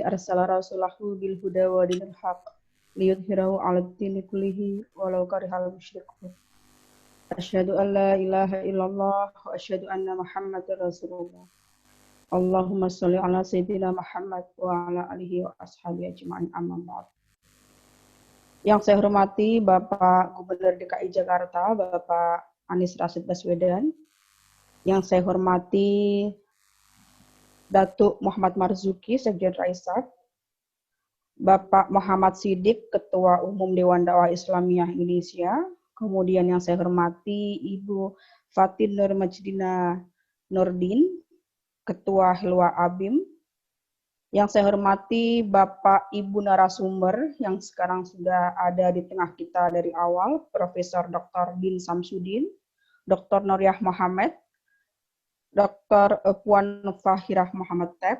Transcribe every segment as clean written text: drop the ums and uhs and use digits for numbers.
arsala rasulahu bil huda wa dinil haq liyudhhirahu 'alad dini kullihi walau karihal musyrikun. Asyhadu an la ilaha illallah wa asyhadu anna Muhammadar Rasulullah. Allahumma shalli ala sayyidina Muhammad wa ala alihi wa ashabihi ajma'in, amma ba'd. Yang saya hormati Bapak Gubernur DKI Jakarta, Bapak Anies Rashid Baswedan. Yang saya hormati Datuk Muhammad Marzuki, Sekjen Raisat, Bapak Muhammad Siddiq, Ketua Umum Dewan Dakwah Islamiyah Indonesia, kemudian yang saya hormati Ibu Fatin Nur Majdina Nurdin, Ketua Hilwa Abim, yang saya hormati Bapak Ibu narasumber yang sekarang sudah ada di tengah kita dari awal, Profesor Dr. Din Samsudin, Dr. Nuriyah Muhammad, Dr. Puan Fahirah Muhammad Teb.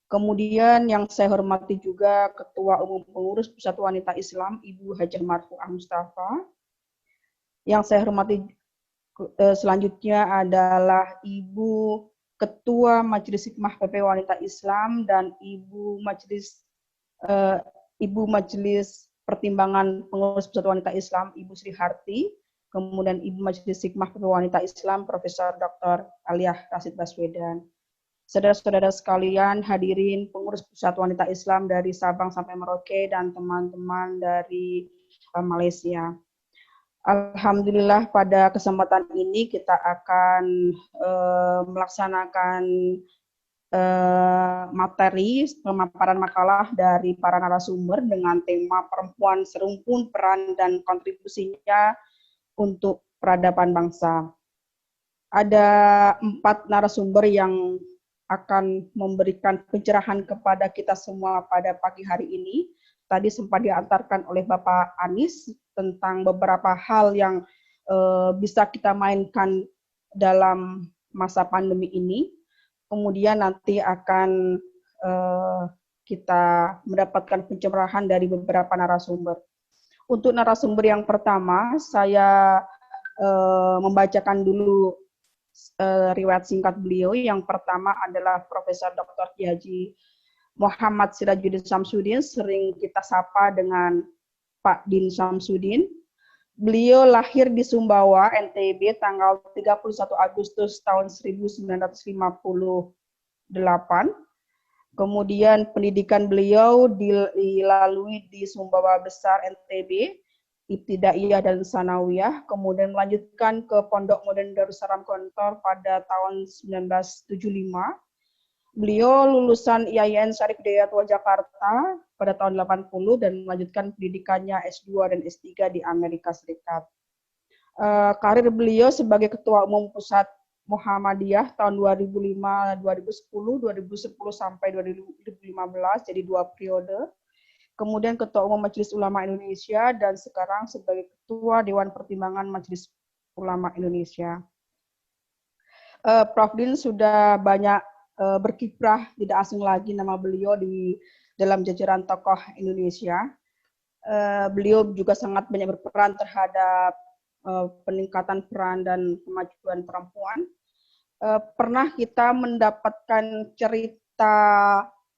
Kemudian yang saya hormati juga Ketua Umum Pengurus Pusat Wanita Islam, Ibu Hajah Marfu'ah Mustafa. Yang saya hormati selanjutnya adalah Ibu Ketua Majelis Hikmah PP Wanita Islam dan Ibu Majelis Pertimbangan Pengurus Pusat Wanita Islam, Ibu Sri Harti. Kemudian Ibu Majelis Hikmah PP Wanita Islam, Profesor Dr. Aliyah Rashid Baswedan. Saudara-saudara sekalian, hadirin pengurus Pusat Wanita Islam dari Sabang sampai Merauke dan teman-teman dari Malaysia. Alhamdulillah pada kesempatan ini kita akan melaksanakan materi pemaparan makalah dari para narasumber dengan tema perempuan serumpun peran dan kontribusinya untuk peradaban bangsa. Ada 4 narasumber yang akan memberikan pencerahan kepada kita semua pada pagi hari ini. Tadi sempat diantarkan oleh Bapak Anies tentang beberapa hal yang bisa kita mainkan dalam masa pandemi ini. Kemudian nanti akan kita mendapatkan pencerahan dari beberapa narasumber. Untuk narasumber yang pertama, saya membacakan dulu riwayat singkat beliau. Yang pertama adalah Profesor Dr. Haji Muhammad Sirajuddin Samsudin, sering kita sapa dengan Pak Din Samsudin. Beliau lahir di Sumbawa, NTB, tanggal 31 Agustus tahun 1958. Kemudian pendidikan beliau dilalui di Sumbawa Besar NTB, Ibtidaiyah dan Sanawiyah, kemudian melanjutkan ke Pondok Modern Darussalam Gontor pada tahun 1975. Beliau lulusan IAIN Syarif Hidayatullah Jakarta pada tahun 80 dan melanjutkan pendidikannya S2 dan S3 di Amerika Serikat. Karir beliau sebagai Ketua Umum Pusat Muhammadiyah tahun 2005, 2010, 2010 sampai 2015, jadi 2 periode. Kemudian Ketua Umum Majelis Ulama Indonesia dan sekarang sebagai Ketua Dewan Pertimbangan Majelis Ulama Indonesia. Prof. Din sudah banyak berkiprah, tidak asing lagi nama beliau di dalam jajaran tokoh Indonesia. Beliau juga sangat banyak berperan terhadap peningkatan peran dan kemajuan perempuan. Pernah kita mendapatkan cerita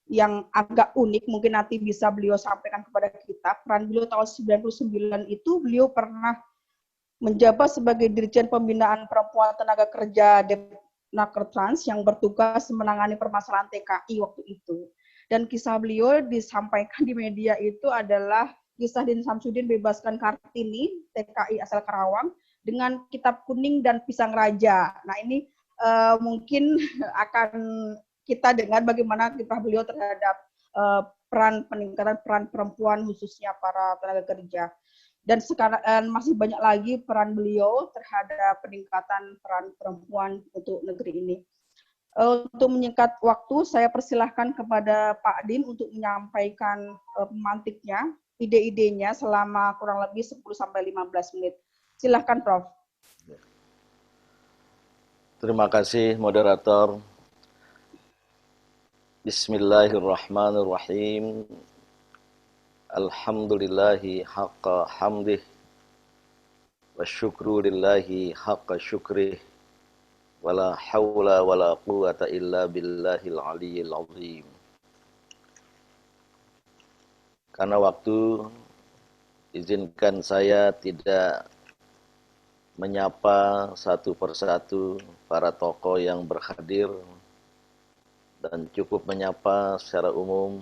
yang agak unik, mungkin nanti bisa beliau sampaikan kepada kita. Peran beliau tahun 99 itu beliau pernah menjabat sebagai Dirjen Pembinaan Perempuan Tenaga Kerja Nakertrans yang bertugas menangani permasalahan TKI waktu itu. Dan kisah beliau disampaikan di media itu adalah kisah Din Samsudin bebaskan Kartini, TKI asal Karawang, dengan kitab kuning dan pisang raja. Nah ini mungkin akan kita dengar bagaimana kiprah beliau terhadap peran peningkatan peran perempuan khususnya para tenaga kerja. Dan sekarang masih banyak lagi peran beliau terhadap peningkatan peran perempuan untuk negeri ini. Untuk menyingkat waktu, saya persilahkan kepada Pak Din untuk menyampaikan pemantiknya, ide-idenya selama kurang lebih 10-15 menit. Silahkan, Prof. Terima kasih, moderator. Bismillahirrahmanirrahim. Alhamdulillahi haqqa hamdih wa syukru lillahi haqqa syukrih wa la hawla wa la quwata illa billahil aliyyil azim. Karena waktu, izinkan saya tidak menyapa satu persatu para tokoh yang berhadir dan cukup menyapa secara umum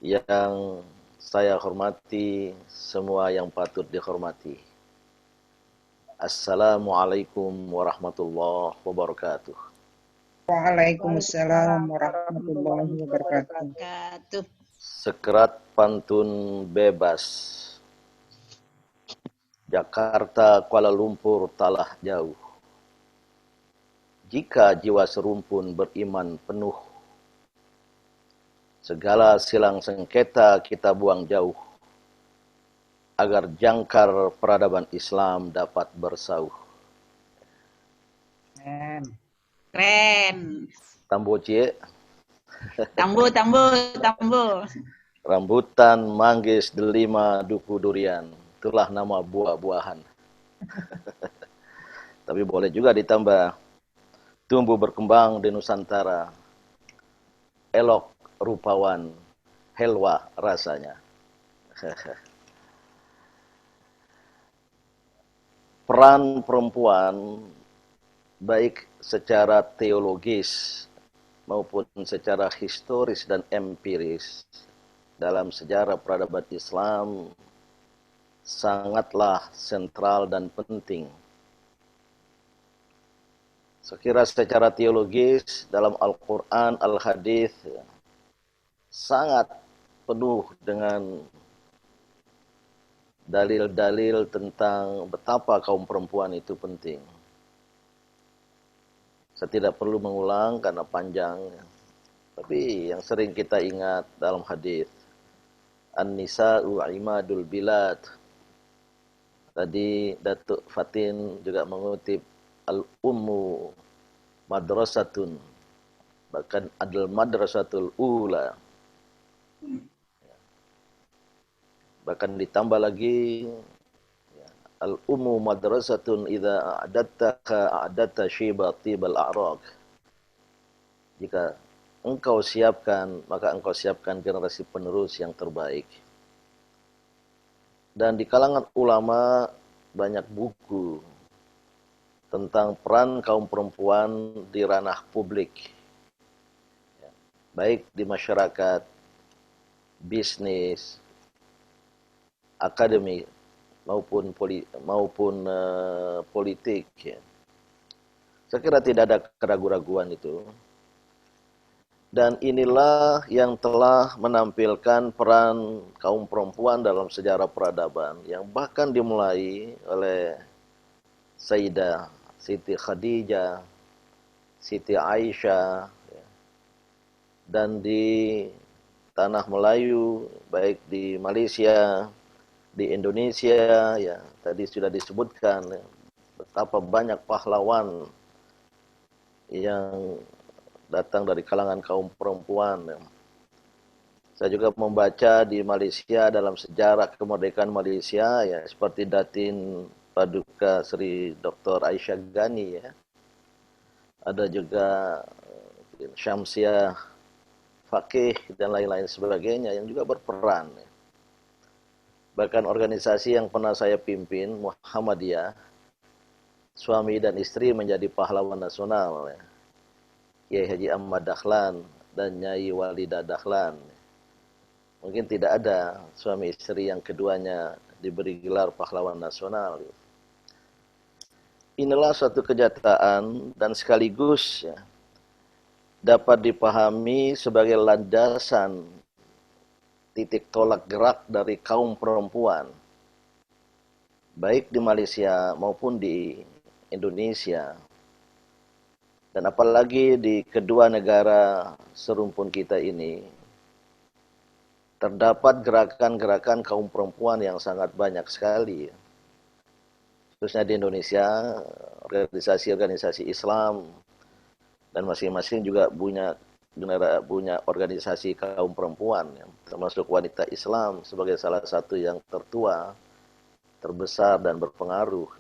yang saya hormati, semua yang patut dihormati. Assalamualaikum warahmatullahi wabarakatuh. Waalaikumsalam Waalaikumsalam warahmatullahi warahmatullahi wabarakatuh. wabarakatuh. Sekerat pantun bebas. Jakarta, Kuala Lumpur, talah jauh. Jika jiwa serumpun beriman penuh, segala silang sengketa kita buang jauh, agar jangkar peradaban Islam dapat bersauh. Keren. Tambo cie, Tambo. rambutan, manggis, delima, duku, durian. Itulah nama buah-buahan. Tapi boleh juga ditambah tumbuh berkembang di Nusantara. Elok rupawan, helwa rasanya. Peran perempuan baik secara teologis maupun secara historis dan empiris dalam sejarah peradaban Islam sangatlah sentral dan penting. Sekira secara teologis dalam Al-Quran, Al-Hadis sangat penuh dengan dalil-dalil tentang betapa kaum perempuan itu penting. Saya tidak perlu mengulang karena panjang. Tapi yang sering kita ingat dalam hadis, An-nisa'u imadul bilad. Tadi Datuk Fatin juga mengutip Al-ummu madrasatun. Bahkan adal madrasatul ula. Bahkan ditambah lagi al-ummu madrasatun idza a'adatta syibatibal a'raq. Jika engkau siapkan, maka engkau siapkan generasi penerus yang terbaik. Dan di kalangan ulama banyak buku tentang peran kaum perempuan di ranah publik. Baik di masyarakat, bisnis, akademik maupun politik. Saya kira tidak ada keraguan-raguan itu. Dan inilah yang telah menampilkan peran kaum perempuan dalam sejarah peradaban yang bahkan dimulai oleh Sayyidah Siti Khadijah, Siti Aisyah, dan di tanah Melayu, baik di Malaysia, di Indonesia, ya tadi sudah disebutkan ya, betapa banyak pahlawan yang datang dari kalangan kaum perempuan. Ya. Saya juga membaca di Malaysia dalam sejarah kemerdekaan Malaysia, ya seperti Datin Paduka Sri Dr. Aisyah Ghani, ya. Ada juga Syamsiah Fakih dan lain-lain sebagainya yang juga berperan. Ya. Bahkan organisasi yang pernah saya pimpin, Muhammadiyah, suami dan istri menjadi pahlawan nasional. Ya. Kiai Haji Ahmad Dahlan dan Nyai Walidah Dahlan. Mungkin tidak ada suami istri yang keduanya diberi gelar pahlawan nasional. Inilah suatu kenyataan dan sekaligus ya, dapat dipahami sebagai landasan titik tolak gerak dari kaum perempuan. Baik di Malaysia maupun di Indonesia. Dan apalagi di kedua negara serumpun kita ini, terdapat gerakan-gerakan kaum perempuan yang sangat banyak sekali. Khususnya di Indonesia, organisasi-organisasi Islam, dan masing-masing juga punya organisasi kaum perempuan, termasuk wanita Islam sebagai salah satu yang tertua, terbesar, dan berpengaruh.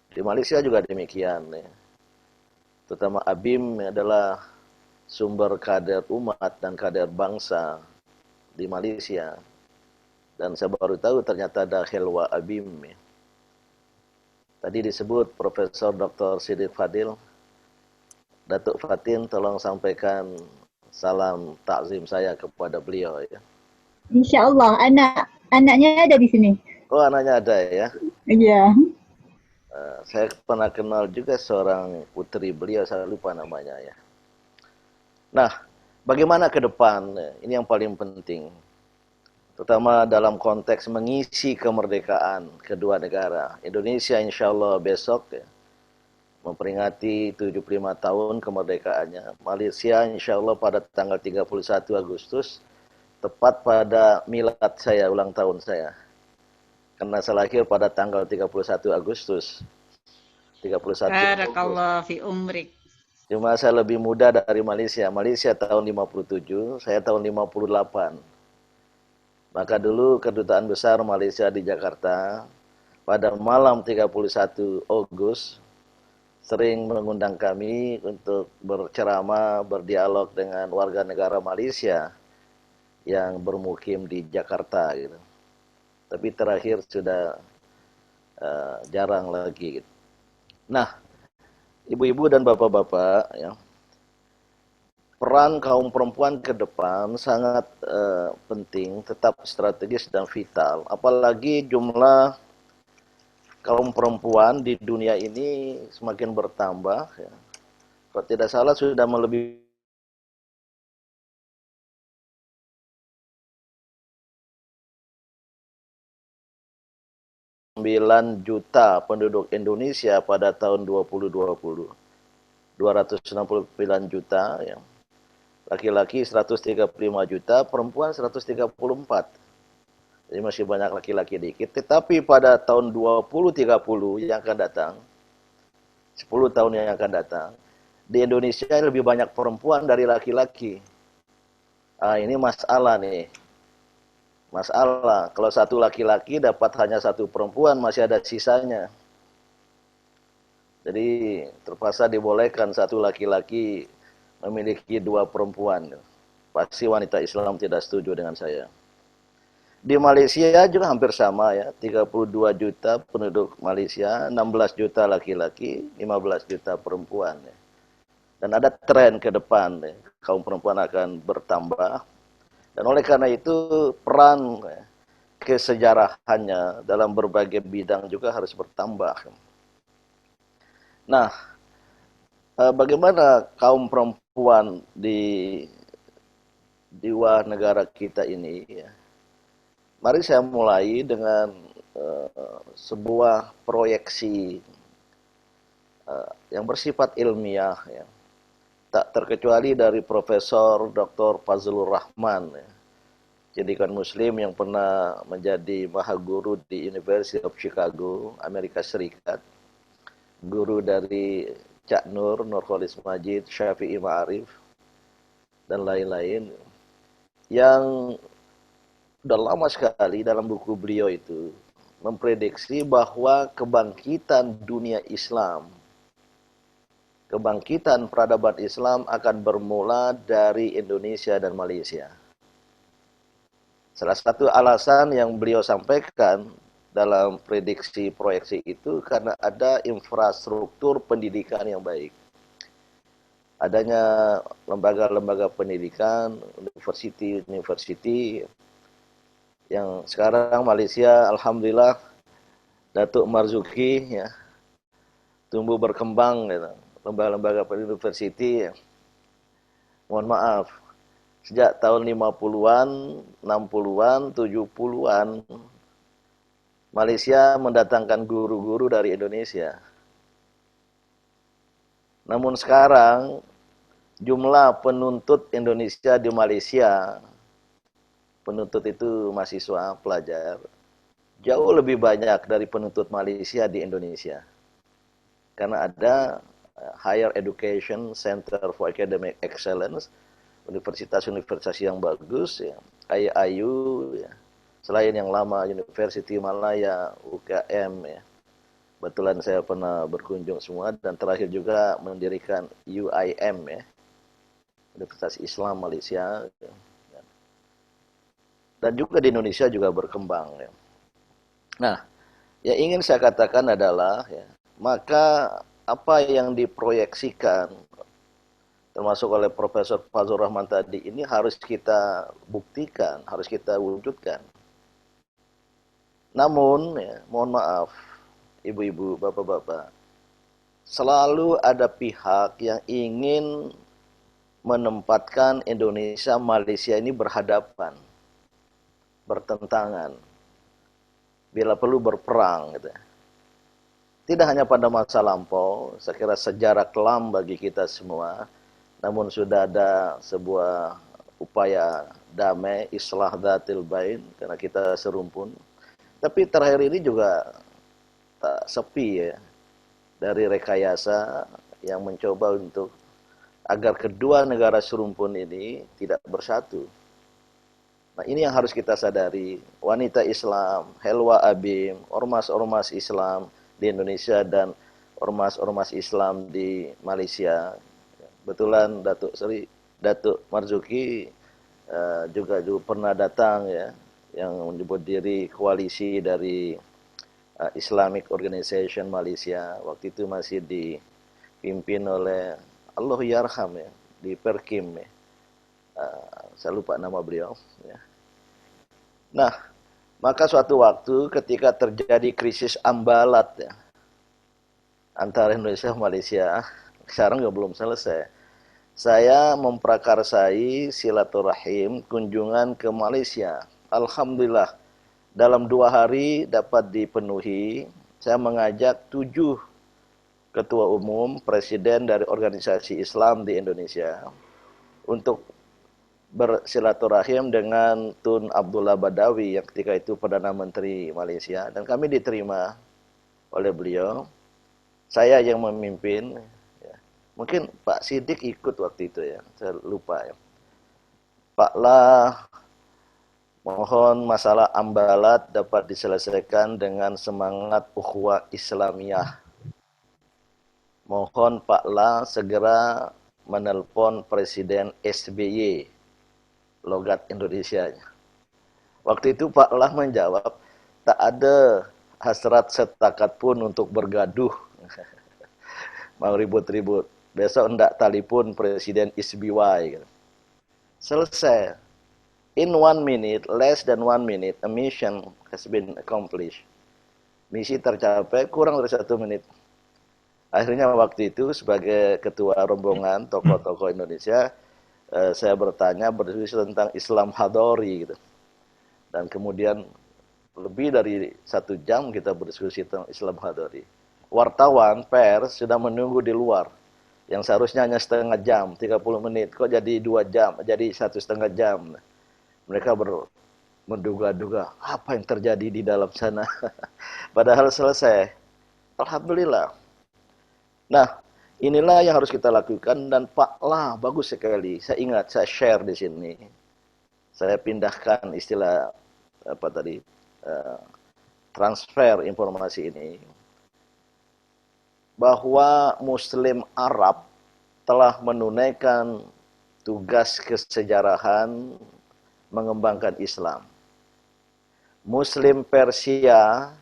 Di Malaysia juga demikian, ya. Terutama ABIM adalah sumber kader umat dan kader bangsa di Malaysia. Dan saya baru tahu ternyata ada Helwa Abim. Ya. Tadi disebut Profesor Dr. Siddiq Fadil. Datuk Fatin tolong sampaikan salam takzim saya kepada beliau ya. Insya Allah, anaknya ada di sini. Oh, anaknya ada ya. Iya. Saya pernah kenal juga seorang putri beliau, saya lupa namanya ya. Nah, bagaimana ke depan? Ini yang paling penting. Terutama dalam konteks mengisi kemerdekaan kedua negara. Indonesia insya Allah besok ya, memperingati 75 tahun kemerdekaannya. Malaysia insya Allah pada tanggal 31 Agustus, tepat pada milad saya, ulang tahun saya. Karena saya lahir pada tanggal 31 Agustus. 31 Barakallah fi umrik. Cuma saya lebih muda dari Malaysia. Malaysia tahun 57, saya tahun 58. Maka dulu kedutaan besar Malaysia di Jakarta pada malam 31 Agustus sering mengundang kami untuk berceramah, berdialog dengan warga negara Malaysia yang bermukim di Jakarta gitu. Tapi terakhir sudah jarang lagi gitu. Nah, ibu-ibu dan bapak-bapak ya, peran kaum perempuan ke depan sangat penting, tetap strategis dan vital. Apalagi jumlah kaum perempuan di dunia ini semakin bertambah. Ya. Kalau tidak salah sudah melebihi 9 juta penduduk Indonesia pada tahun 2020. 269 juta, ya. Laki-laki 135 juta, perempuan 134. Jadi masih banyak laki-laki dikit. Tetapi pada tahun 2030 yang akan datang, 10 tahun yang akan datang, di Indonesia lebih banyak perempuan dari laki-laki. Ini masalah nih. Masalah, kalau satu laki-laki dapat hanya satu perempuan, masih ada sisanya. Jadi terpaksa dibolehkan satu laki-laki memiliki 2 perempuan. Pasti wanita Islam tidak setuju dengan saya. Di Malaysia juga hampir sama ya, 32 juta penduduk Malaysia, 16 juta laki-laki, 15 juta perempuan. Ya. Dan ada tren ke depan, ya, kaum perempuan akan bertambah. Dan oleh karena itu peran kesejarahannya dalam berbagai bidang juga harus bertambah. Nah, bagaimana kaum perempuan di dua negara kita ini? Ya. Mari saya mulai dengan sebuah proyeksi yang bersifat ilmiah. Ya. Tak terkecuali dari Profesor Dr. Fazlur Rahman, ya, jadikan Muslim yang pernah menjadi mahaguru di University of Chicago, Amerika Serikat, guru dari Cak Nur, Nurholis Majid, Syafi'i Ma'arif, dan lain-lain, yang sudah lama sekali dalam buku beliau itu memprediksi bahwa kebangkitan dunia Islam, kebangkitan peradaban Islam akan bermula dari Indonesia dan Malaysia. Salah satu alasan yang beliau sampaikan dalam prediksi proyeksi itu karena ada infrastruktur pendidikan yang baik. Adanya lembaga-lembaga pendidikan, university yang sekarang Malaysia, alhamdulillah, Datuk Marzuki ya, tumbuh berkembang gitu. Lembaga-lembaga university, mohon maaf, sejak tahun 50-an, 60-an, 70-an, Malaysia mendatangkan guru-guru dari Indonesia. Namun sekarang, jumlah penuntut Indonesia di Malaysia, penuntut itu mahasiswa, pelajar, jauh lebih banyak dari penuntut Malaysia di Indonesia. Karena ada Higher Education Center for Academic Excellence, universitas-universitas yang bagus, ya, IAIU, ya. Selain yang lama, University Malaya, UKM, ya. Betulan saya pernah berkunjung semua, dan terakhir juga mendirikan UIM, ya, Universitas Islam Malaysia. Ya. dan juga di Indonesia juga berkembang ya. Nah, yang ingin saya katakan adalah ya, maka apa yang diproyeksikan termasuk oleh Profesor Fazlur Rahman tadi ini harus kita buktikan, harus kita wujudkan. Namun ya, mohon maaf ibu-ibu, bapak-bapak, selalu ada pihak yang ingin menempatkan Indonesia, Malaysia ini berhadapan, bertentangan, bila perlu berperang gitu. Tidak hanya pada masa lampau, saya kira sejarah kelam bagi kita semua, namun sudah ada sebuah upaya damai, islah dzatil bain, karena kita serumpun. Tapi terakhir ini juga tak sepi ya, dari rekayasa yang mencoba untuk agar kedua negara serumpun ini tidak bersatu. Nah, ini yang harus kita sadari. Wanita Islam, Helwa Abim, ormas-ormas Islam di Indonesia dan ormas-ormas Islam di Malaysia. Betulan Datuk Marzuki juga pernah datang ya, yang menyebut diri koalisi dari Islamic Organization Malaysia. Waktu itu masih dipimpin oleh Allah Yarham ya, di Perkim ya. Saya lupa nama beliau ya. Nah, maka suatu waktu ketika terjadi krisis ambalat ya, antara Indonesia dan Malaysia, sekarang juga belum selesai. Saya memprakarsai silaturahim kunjungan ke Malaysia. Alhamdulillah, dalam 2 hari dapat dipenuhi. Saya mengajak 7 ketua umum, presiden dari organisasi Islam di Indonesia untuk bersilaturahim dengan Tun Abdullah Badawi yang ketika itu Perdana Menteri Malaysia, dan kami diterima oleh beliau. Saya yang memimpin ya. Mungkin Pak Siddiq ikut waktu itu ya, saya lupa ya. Pak Lah, mohon masalah ambalat dapat diselesaikan dengan semangat ukhuwah Islamiyah. Mohon Pak Lah segera menelpon Presiden SBY, logat Indonesia. Waktu itu Pak Lah menjawab, tak ada hasrat setakat pun untuk bergaduh. Mau ribut-ribut. Besok hendak telepon Presiden SBY. Selesai. In 1 minute, less than 1 minute, a mission has been accomplished. Misi tercapai kurang dari 1 menit. Akhirnya waktu itu sebagai ketua rombongan tokoh-tokoh Indonesia, saya berdiskusi tentang Islam Hadori gitu. Dan kemudian lebih dari 1 jam kita berdiskusi tentang Islam Hadori. Wartawan, pers sudah menunggu di luar. Yang seharusnya hanya setengah jam, 30 menit. Kok jadi 2 jam, jadi 1,5 jam. Mereka menduga-duga apa yang terjadi di dalam sana. Padahal selesai. Alhamdulillah. Nah, inilah yang harus kita lakukan, dan Pak Lah bagus sekali. Saya ingat, saya share di sini. Saya pindahkan istilah transfer informasi ini, bahwa Muslim Arab telah menunaikan tugas kesejarahan mengembangkan Islam. Muslim Persia,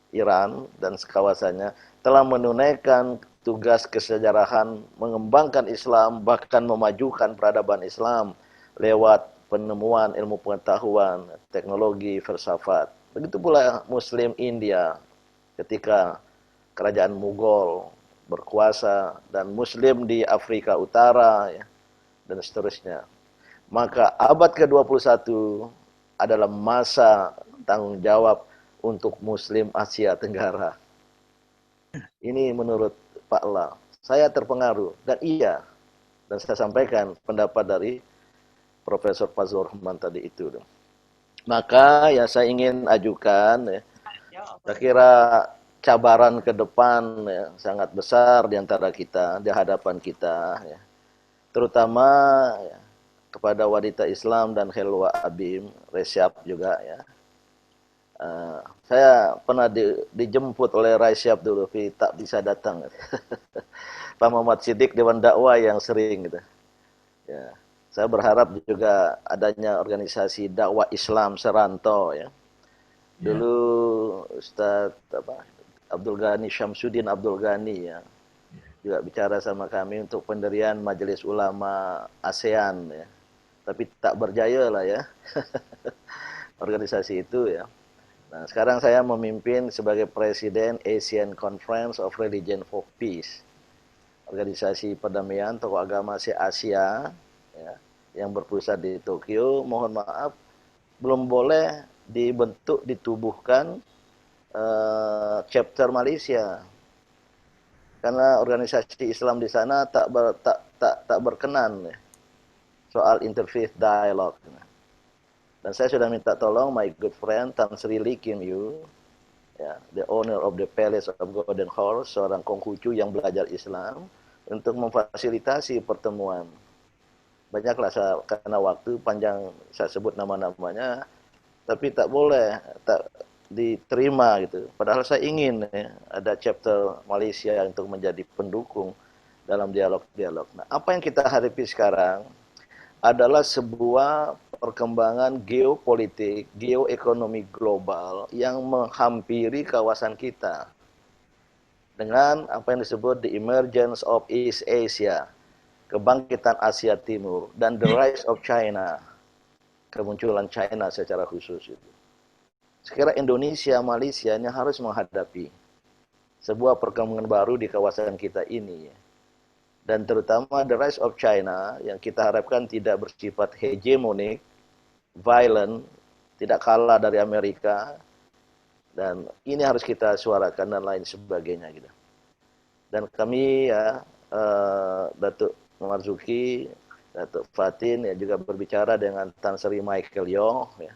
Iran dan kawasannya telah menunaikan tugas kesejarahan mengembangkan Islam, bahkan memajukan peradaban Islam lewat penemuan ilmu pengetahuan, teknologi, filsafat. Begitu pula Muslim India ketika kerajaan Mughal berkuasa, dan Muslim di Afrika Utara ya, dan seterusnya. Maka abad ke-21 adalah masa tanggung jawab untuk Muslim Asia Tenggara. Ini menurut Pak La. Saya terpengaruh, dan iya, dan saya sampaikan pendapat dari Profesor Fazlur Rahman tadi itu. Maka ya saya ingin ajukan ya, saya kira cabaran ke depan ya, sangat besar di antara kita, di hadapan kita ya. Terutama ya, kepada wanita Islam dan Helwa Abim, Resyap juga ya. Saya pernah dijemput oleh Resyap dulu, tak bisa datang. Pak Muhammad Siddiq Dewan Dakwah yang sering gitu. Ya. Saya berharap juga adanya organisasi dakwah Islam Seranto ya. Dulu Ustadz Abdul Ghani Syamsuddin Abdul Ghani ya juga bicara sama kami untuk pendirian Majelis Ulama ASEAN ya. Tapi tak berjaya lah ya organisasi itu ya. Nah, sekarang saya memimpin sebagai Presiden Asian Conference of Religion for Peace, organisasi perdamaian tokoh agama se-Asia ya, yang berpusat di Tokyo. Mohon maaf, belum boleh ditubuhkan chapter Malaysia karena organisasi Islam di sana tak berkenan ya, soal interfaith dialogue. Dan saya sudah minta tolong my good friend Tan Sri Lee Kim Yu, ya, the owner of the Palace of Golden Horse, seorang Konghucu yang belajar Islam, untuk memfasilitasi pertemuan. Banyaklah karena waktu panjang saya sebut nama-namanya, tapi tak boleh, tak diterima gitu. Padahal saya ingin ya, ada chapter Malaysia untuk menjadi pendukung dalam dialog-dialog. Nah, apa yang kita hadapi sekarang adalah sebuah perkembangan geopolitik, geoekonomi global yang menghampiri kawasan kita. Dengan apa yang disebut the emergence of East Asia, kebangkitan Asia Timur, dan the rise of China, kemunculan China secara khusus itu. Sekiranya Indonesia, Malaysia ini harus menghadapi sebuah perkembangan baru di kawasan kita ini. Dan terutama the rise of China yang kita harapkan tidak bersifat hegemonik, violent, tidak kalah dari Amerika. Dan ini harus kita suarakan dan lain sebagainya gitu. Dan kami ya Datuk Marzuki, Datuk Fatin ya juga berbicara dengan Tan Sri Michael Yong ya,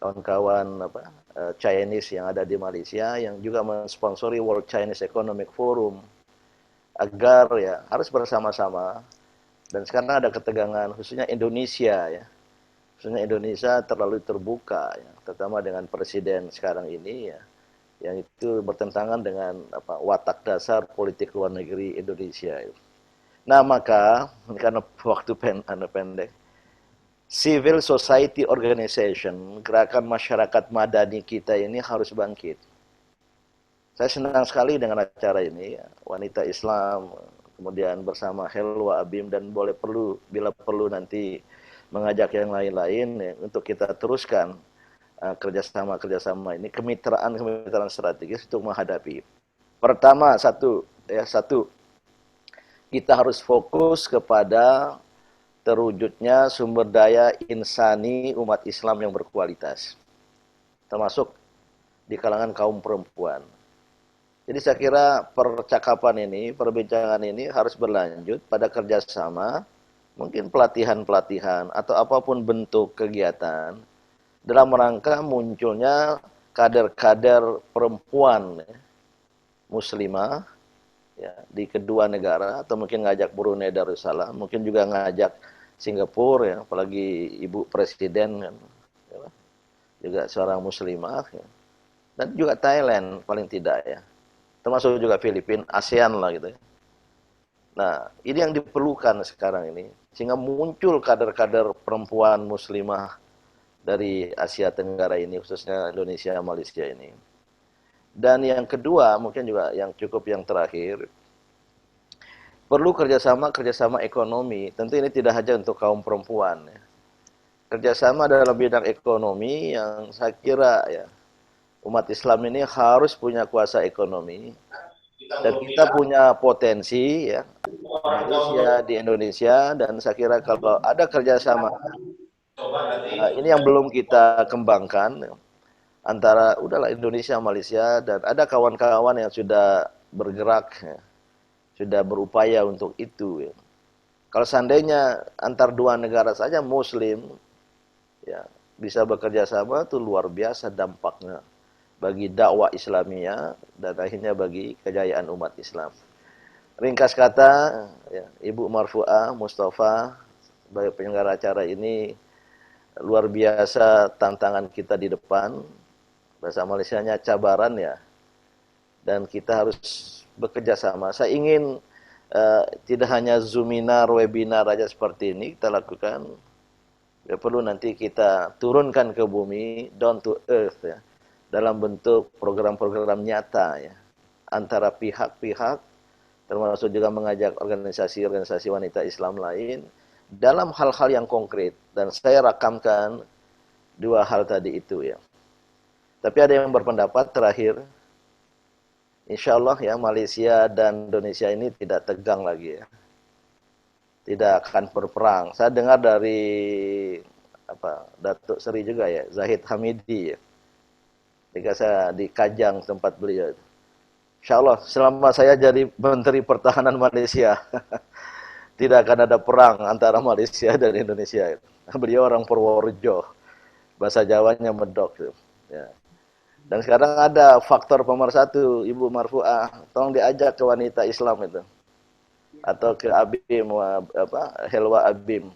kawan-kawan Chinese yang ada di Malaysia yang juga mensponsori World Chinese Economic Forum agar ya harus bersama-sama. Dan sekarang ada ketegangan khususnya Indonesia ya. Khususnya Indonesia terlalu terbuka ya, terutama dengan presiden sekarang ini ya, yang itu bertentangan dengan watak dasar politik luar negeri Indonesia. Nah, maka karena waktu pendek, civil society organization, gerakan masyarakat madani kita ini harus bangkit. Saya senang sekali dengan acara ini, ya. Wanita Islam, kemudian bersama Helwa Abim, dan bila perlu nanti mengajak yang lain-lain ya, untuk kita teruskan kerjasama ini, kemitraan strategis untuk menghadapi. Pertama, satu, kita harus fokus kepada terwujudnya sumber daya insani umat Islam yang berkualitas, termasuk di kalangan kaum perempuan. Jadi saya kira percakapan ini, perbincangan ini harus berlanjut pada kerjasama, mungkin pelatihan-pelatihan atau apapun bentuk kegiatan dalam rangka munculnya kader-kader perempuan ya, muslimah ya, di kedua negara, atau mungkin ngajak Brunei Darussalam, mungkin juga ngajak Singapura ya, apalagi Ibu Presiden kan, ya, juga seorang muslimah ya. Dan juga Thailand paling tidak ya, termasuk juga Filipina, ASEAN lah gitu ya. Nah, ini yang diperlukan sekarang ini, sehingga muncul kader-kader perempuan muslimah dari Asia Tenggara ini, khususnya Indonesia, Malaysia ini. Dan yang kedua, mungkin juga yang terakhir, perlu kerjasama ekonomi. Tentu ini tidak hanya untuk kaum perempuan ya. Kerjasama dalam bidang ekonomi yang saya kira ya, umat Islam ini harus punya kuasa ekonomi, dan kita punya potensi ya di Malaysia, di Indonesia, dan saya kira kalau ada kerjasama ini yang belum kita kembangkan ya, antara udahlah Indonesia, Malaysia, dan ada kawan-kawan yang sudah bergerak ya, sudah berupaya untuk itu ya. Kalau seandainya antar dua negara saja Muslim ya bisa bekerja sama, itu luar biasa dampaknya bagi dakwah Islamiyah dan akhirnya bagi kejayaan umat Islam. Ringkas kata, ya, Ibu Marfu'ah Mustafa sebagai penyelenggara acara ini, luar biasa tantangan kita di depan. Bahasa Malaysianya cabaran ya. Dan kita harus bekerja sama. Saya ingin tidak hanya Zoominar, webinar aja seperti ini kita lakukan. Ya, perlu nanti kita turunkan ke bumi, down to earth ya, dalam bentuk program-program nyata ya, antara pihak-pihak, termasuk juga mengajak organisasi-organisasi wanita Islam lain dalam hal-hal yang konkret. Dan saya rakamkan dua hal tadi itu ya. Tapi ada yang berpendapat terakhir, insya Allah ya Malaysia dan Indonesia ini tidak tegang lagi ya, tidak akan berperang. Saya dengar dari Datuk Seri juga ya, Zahid Hamidi ya, ketika saya di Kajang tempat beliau. Insya Allah selama saya jadi Menteri Pertahanan Malaysia tidak akan ada perang antara Malaysia dan Indonesia. Beliau orang Purworejo, bahasa Jawanya medok ya. Dan sekarang ada faktor pemersatu, Ibu Marfuah, tolong diajak ke wanita Islam itu, atau ke Abim, Helwa Abim,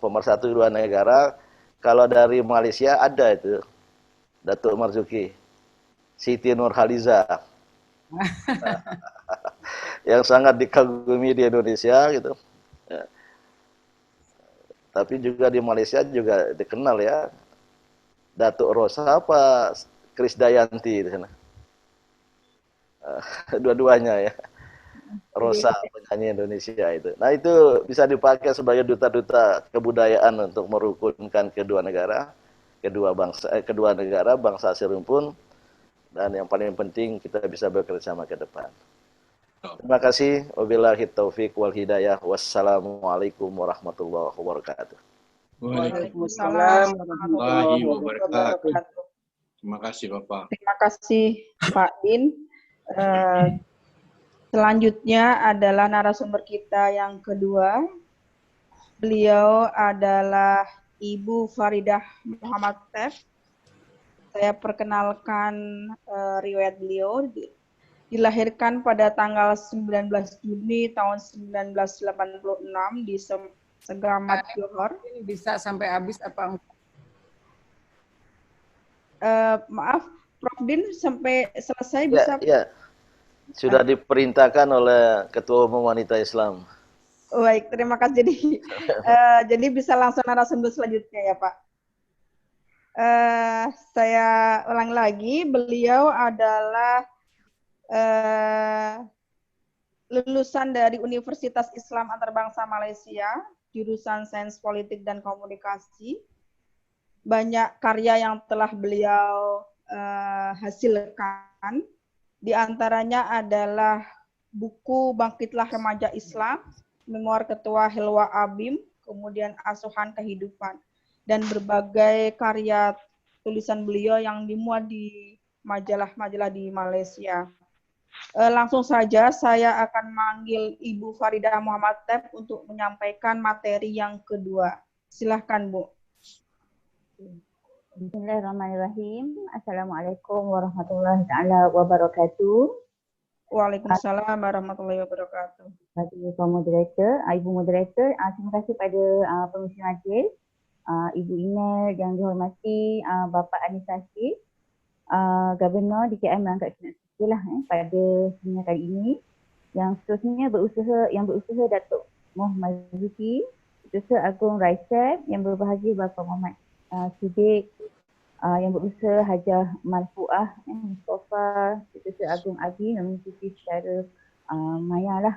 pemersatu dua negara. Kalau dari Malaysia ada itu Datuk Marzuki, Siti Nurhaliza, yang sangat dikagumi di Indonesia gitu. Ya. Tapi juga di Malaysia juga dikenal ya, Datuk Rosa apa Krisdayanti di sana. Dua-duanya ya. Rosa penyanyi Indonesia itu. Nah, itu bisa dipakai sebagai duta-duta kebudayaan untuk merukunkan kedua negara, kedua negara bangsa serumpun, dan yang paling penting kita bisa bekerja sama ke depan. Terima kasih. Wabillahi taufik wal hidayah. Wassalamualaikum warahmatullahi wabarakatuh. Waalaikumsalam warahmatullahi wabarakatuh. Terima kasih Bapak. Terima kasih Pak Din. Selanjutnya adalah narasumber kita yang kedua. Beliau adalah Ibu Faridah Muhammad Tef. Saya perkenalkan riwayat beliau. Dilahirkan pada tanggal 19 Juni tahun 1986 di Segamat, Johor. Bisa sampai habis apa enggak? Maaf, Prof. Din sampai selesai Ya, bisa? ya. Sudah diperintahkan oleh Ketua Umum Wanita Islam. Baik, terima kasih. Jadi bisa langsung narasumber selanjutnya ya Pak. Saya ulang lagi, beliau adalah lulusan dari Universitas Islam Antarabangsa Malaysia, jurusan Sains Politik dan Komunikasi. Banyak karya yang telah beliau hasilkan, di antaranya adalah buku Bangkitlah Remaja Islam, Memoir Ketua Helwa Abim, kemudian Asuhan Kehidupan, dan berbagai karya tulisan beliau yang dimuat di majalah-majalah di Malaysia. Langsung saja saya akan manggil Ibu Faridah Muhammad Tef untuk menyampaikan materi yang kedua. Silahkan Bu. Bismillahirrahmanirrahim. Assalamualaikum warahmatullahi taala wabarakatuh. Waalaikumsalam warahmatullahi wabarakatuh. Bagi moderator, Ibu moderator, terima kasih pada Pemisi Majlis, Ibu Ina yang dihormati, Bapak Anis Syakir, Governor DKM Melangkat Kedah pada seminar kali ini. Yang seterusnya yang berusaha Datuk Muhammad Zuki, Utusan Agung Raisab, yang berbahagia Bapak Muhammad Siddiq, yang berusaha Hajah Marfuah, Mustafa, Utusan Agung Abi yang mengikuti secara maya lah,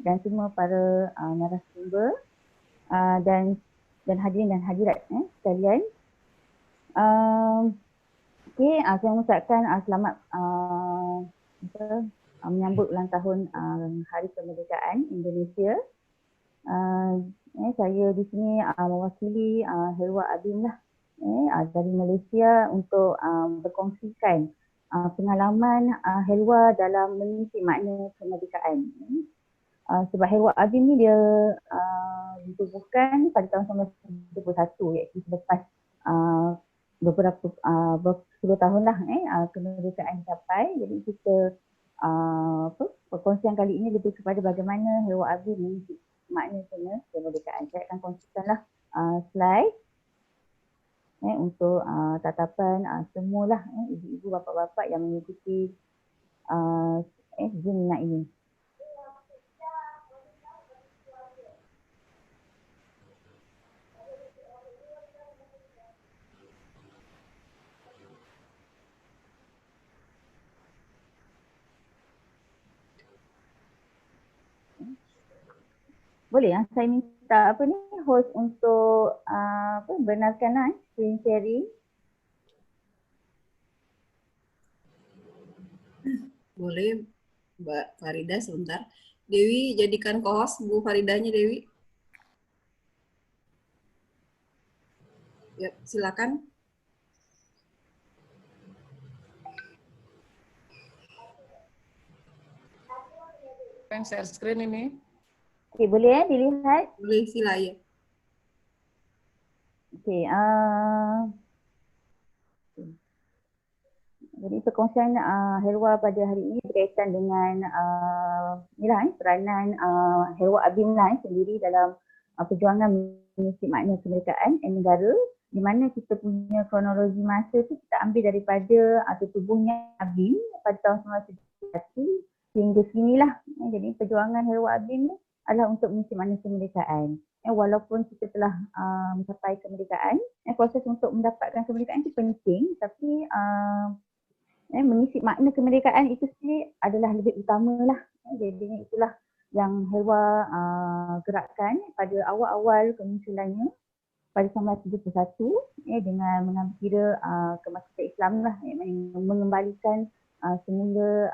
dan semua para narasumber dan hadirin dan hadirat sekalian. Okey, saya mengucapkan selamat menyambut ulang tahun Hari Kemerdekaan Indonesia. Saya di sini mewakili Helwa Abim lah dari Malaysia untuk berkongsikan pengalaman Helwa dalam mengisi makna kemerdekaan. Sebab Helwa Abim ni dia ditubuhkan pada tahun 1971, iaitu selepas beberapa 10 tahun lah kemerdekaan capai. Jadi kita perkongsian kali ini lebih kepada bagaimana Helwa Abim mengisi makna kemerdekaan. Saya akan kongsikan lah slide untuk tatapan semualah ibu-ibu, bapa-bapa yang mengikuti seminar ini. Boleh ya, saya minta apa ni host untuk apa benarkan screen sharing. Boleh, Mbak Farida sebentar. Dewi jadikan co-host Bu Faridanya Dewi. Ya, silakan. Pengen share screen ini. Okey, boleh ya dilihat? Boleh sila ya. Okey, jadi perkongsian Helwa pada hari ini berkaitan dengan peranan Helwa Abim sendiri dalam perjuangan mengisi makna kemerdekaan negara, di mana kita punya kronologi masa tu kita ambil daripada tubuhnya Abim pada tahun 1971 hingga sinilah. Jadi perjuangan Helwa Abim ni adalah untuk mengisi makna kemerdekaan. Walaupun kita telah mencapai kemerdekaan, proses untuk mendapatkan kemerdekaan itu penting, tapi mengisi makna kemerdekaan itu sendiri adalah lebih utamalah. Jadi itulah yang Helwa gerakkan pada awal-awal kemunculannya pada 1971 dengan mengambil kira kemaksudaan Islam lah, mengembalikan semula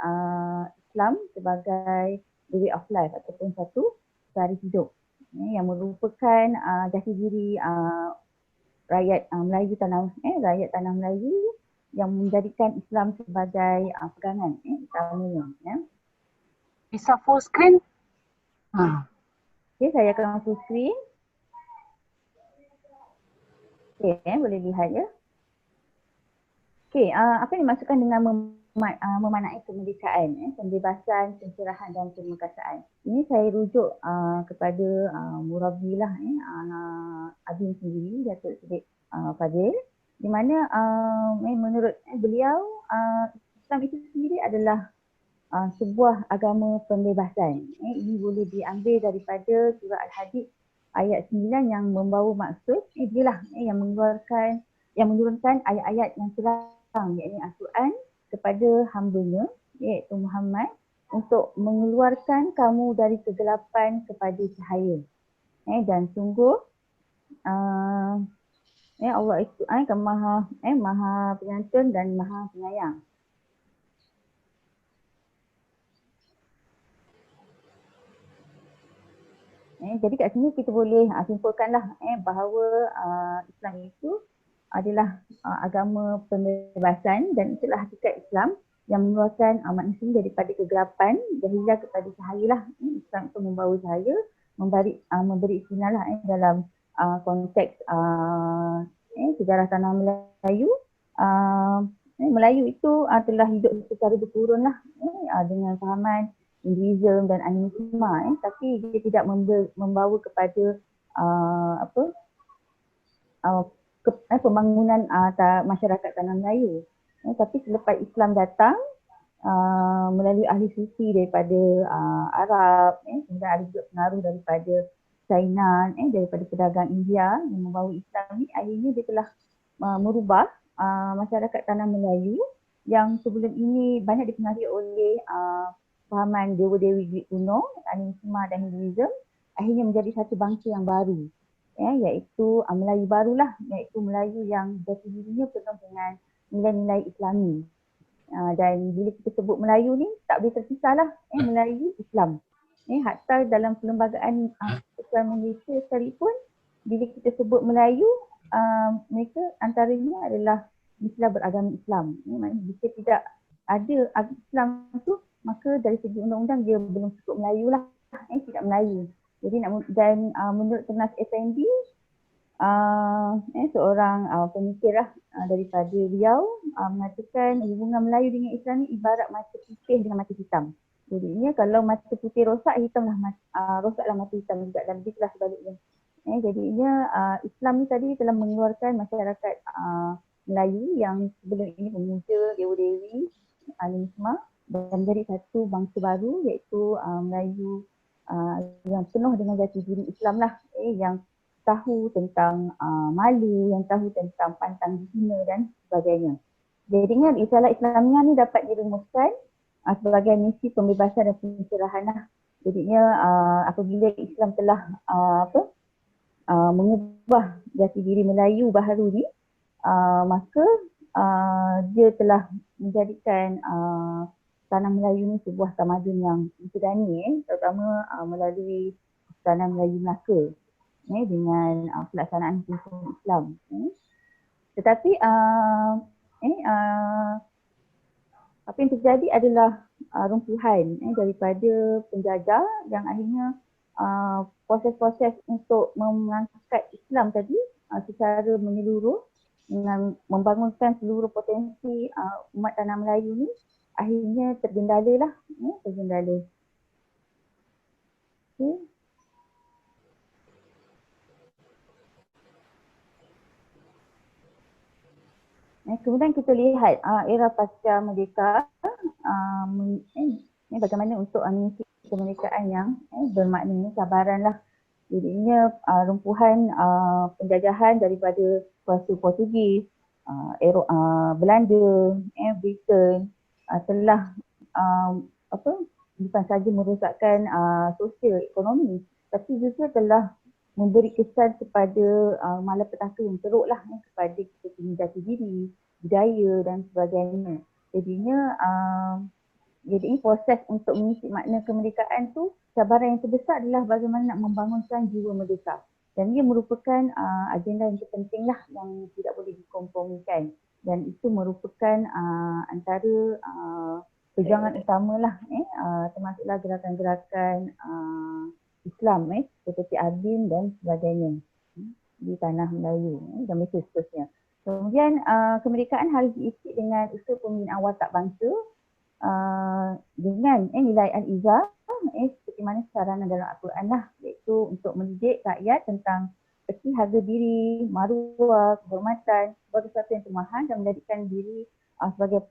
Islam sebagai the way of life ataupun satu cara hidup yang merupakan jati diri rakyat Melayu rakyat tanah Melayu yang menjadikan Islam sebagai pegangan utamanya. Bisa full screen? Okey, saya akan full screen. Okey, boleh lihat ya. Okey, apa yang dimaksudkan dengan memaknai kemerdekaan, pembebasan, pencerahan dan kemerkasaan. Ini saya rujuk kepada Murabi lah, Abim sendiri, Datuk Seri Fadil, di mana menurut beliau Islam itu sendiri adalah sebuah agama pembebasan. Ini boleh diambil daripada surah Al-Hadid ayat 9 yang membawa maksud dialah yang menurunkan ayat-ayat yang terang, iaitu Al-Quran kepada hamba-Nya iaitu Muhammad untuk mengeluarkan kamu dari kegelapan kepada cahaya. Dan sungguh Allah itu kan maha penyantun dan maha penyayang. Jadi kat sini kita boleh simpulkanlah bahawa Islam itu adalah agama pembebasan dan itulah hakikat Islam yang mengeluarkan manusia daripada kegelapan jahiliah kepada cahaya lah. Islam itu membawa cahaya, memberi sinar lah dalam konteks sejarah tanah Melayu. Melayu itu telah hidup secara berturun lah dengan fahaman Hinduism dan animisme, tapi dia tidak membawa kepada pembangunan masyarakat tanah Melayu. Tapi selepas Islam datang melalui ahli suci daripada Arab, kemudian ada juga pengaruh daripada China, daripada pedagang India yang membawa Islam ni, akhirnya dia telah merubah masyarakat tanah Melayu yang sebelum ini banyak dipengaruhi oleh fahaman dewa-dewi Greek kuno, animisme dan Hinduism, akhirnya menjadi satu bangsa yang baru, iaitu Melayu barulah, iaitu Melayu yang jati dirinya penuh dengan nilai-nilai Islami. Dan bila kita sebut Melayu ni tak boleh terpisahlah Melayu Islam. Hatta dalam perlembagaan Islam Malaysia sekalipun bila kita sebut Melayu, mereka antaranya adalah mestilah beragama Islam. Maknanya jika tidak ada Islam tu, maka dari segi undang-undang dia belum cukup Melayu lah, tidak Melayu. Jadi dan menurut Ternas Effendi, seorang pemikir daripada Riau mengatakan hubungan Melayu dengan Islam ni ibarat mata putih dengan mata hitam. Jadinya kalau mata putih rosak, rosaklah mata hitam juga, dan begitulah sebaliknya. Jadinya Islam ni tadi telah mengeluarkan masyarakat Melayu yang sebelum ini memuja dewa-dewi animisme dan menjadi satu bangsa baru, iaitu Melayu yang penuh dengan jati diri Islam lah, yang tahu tentang malu, yang tahu tentang pantang dihina dan sebagainya. Jadinya risalah Islamiah ni dapat dirumuskan sebagai misi pembebasan dan pencerahan lah, Jadinya apabila Islam telah mengubah jati diri Melayu baharu ni, maka dia telah menjadikan tanah Melayu ni sebuah tamadun yang berani, terutama melalui tanah Melayu Melaka dengan pelaksanaan hukum Islam. Tetapi apa yang terjadi adalah rumpuhan daripada penjajah yang akhirnya proses-proses untuk mengangkat Islam tadi secara menyeluruh dengan membangunkan seluruh potensi umat tanah Melayu ni akhirnya tergendala lah, tergendala. Okay. Kemudian kita lihat era pasca merdeka, bagaimana untuk mengisi kemerdekaan yang bermakna cabaran lah. Jadinya rumpuhan penjajahan daripada kuasa Portugis, Belanda, Britain telah bukan saja merosakkan sosial ekonomi, tapi juga telah memberi kesan kepada malapetaka yang teruk lah kepada kita punya jati diri, budaya dan sebagainya. Jadi proses untuk mengisi makna kemerdekaan tu, cabaran yang terbesar adalah bagaimana nak membangunkan jiwa merdeka. Dan ia merupakan agenda yang terpenting lah yang tidak boleh dikompromikan. Dan itu merupakan antara perjuangan utama lah, termasuklah gerakan-gerakan Islam seperti ABIN dan sebagainya di tanah Melayu dan Malaysia seterusnya. Kemudian kemerdekaan harus diisi dengan usaha pembinaan watak bangsa dengan nilai al-izah seperti mana saranan dalam Al-Quran lah, iaitu untuk mendidik rakyat tentang erti harga diri, maruah, kehormatan sebagai satu yang termahan dan menjadikan diri sebagai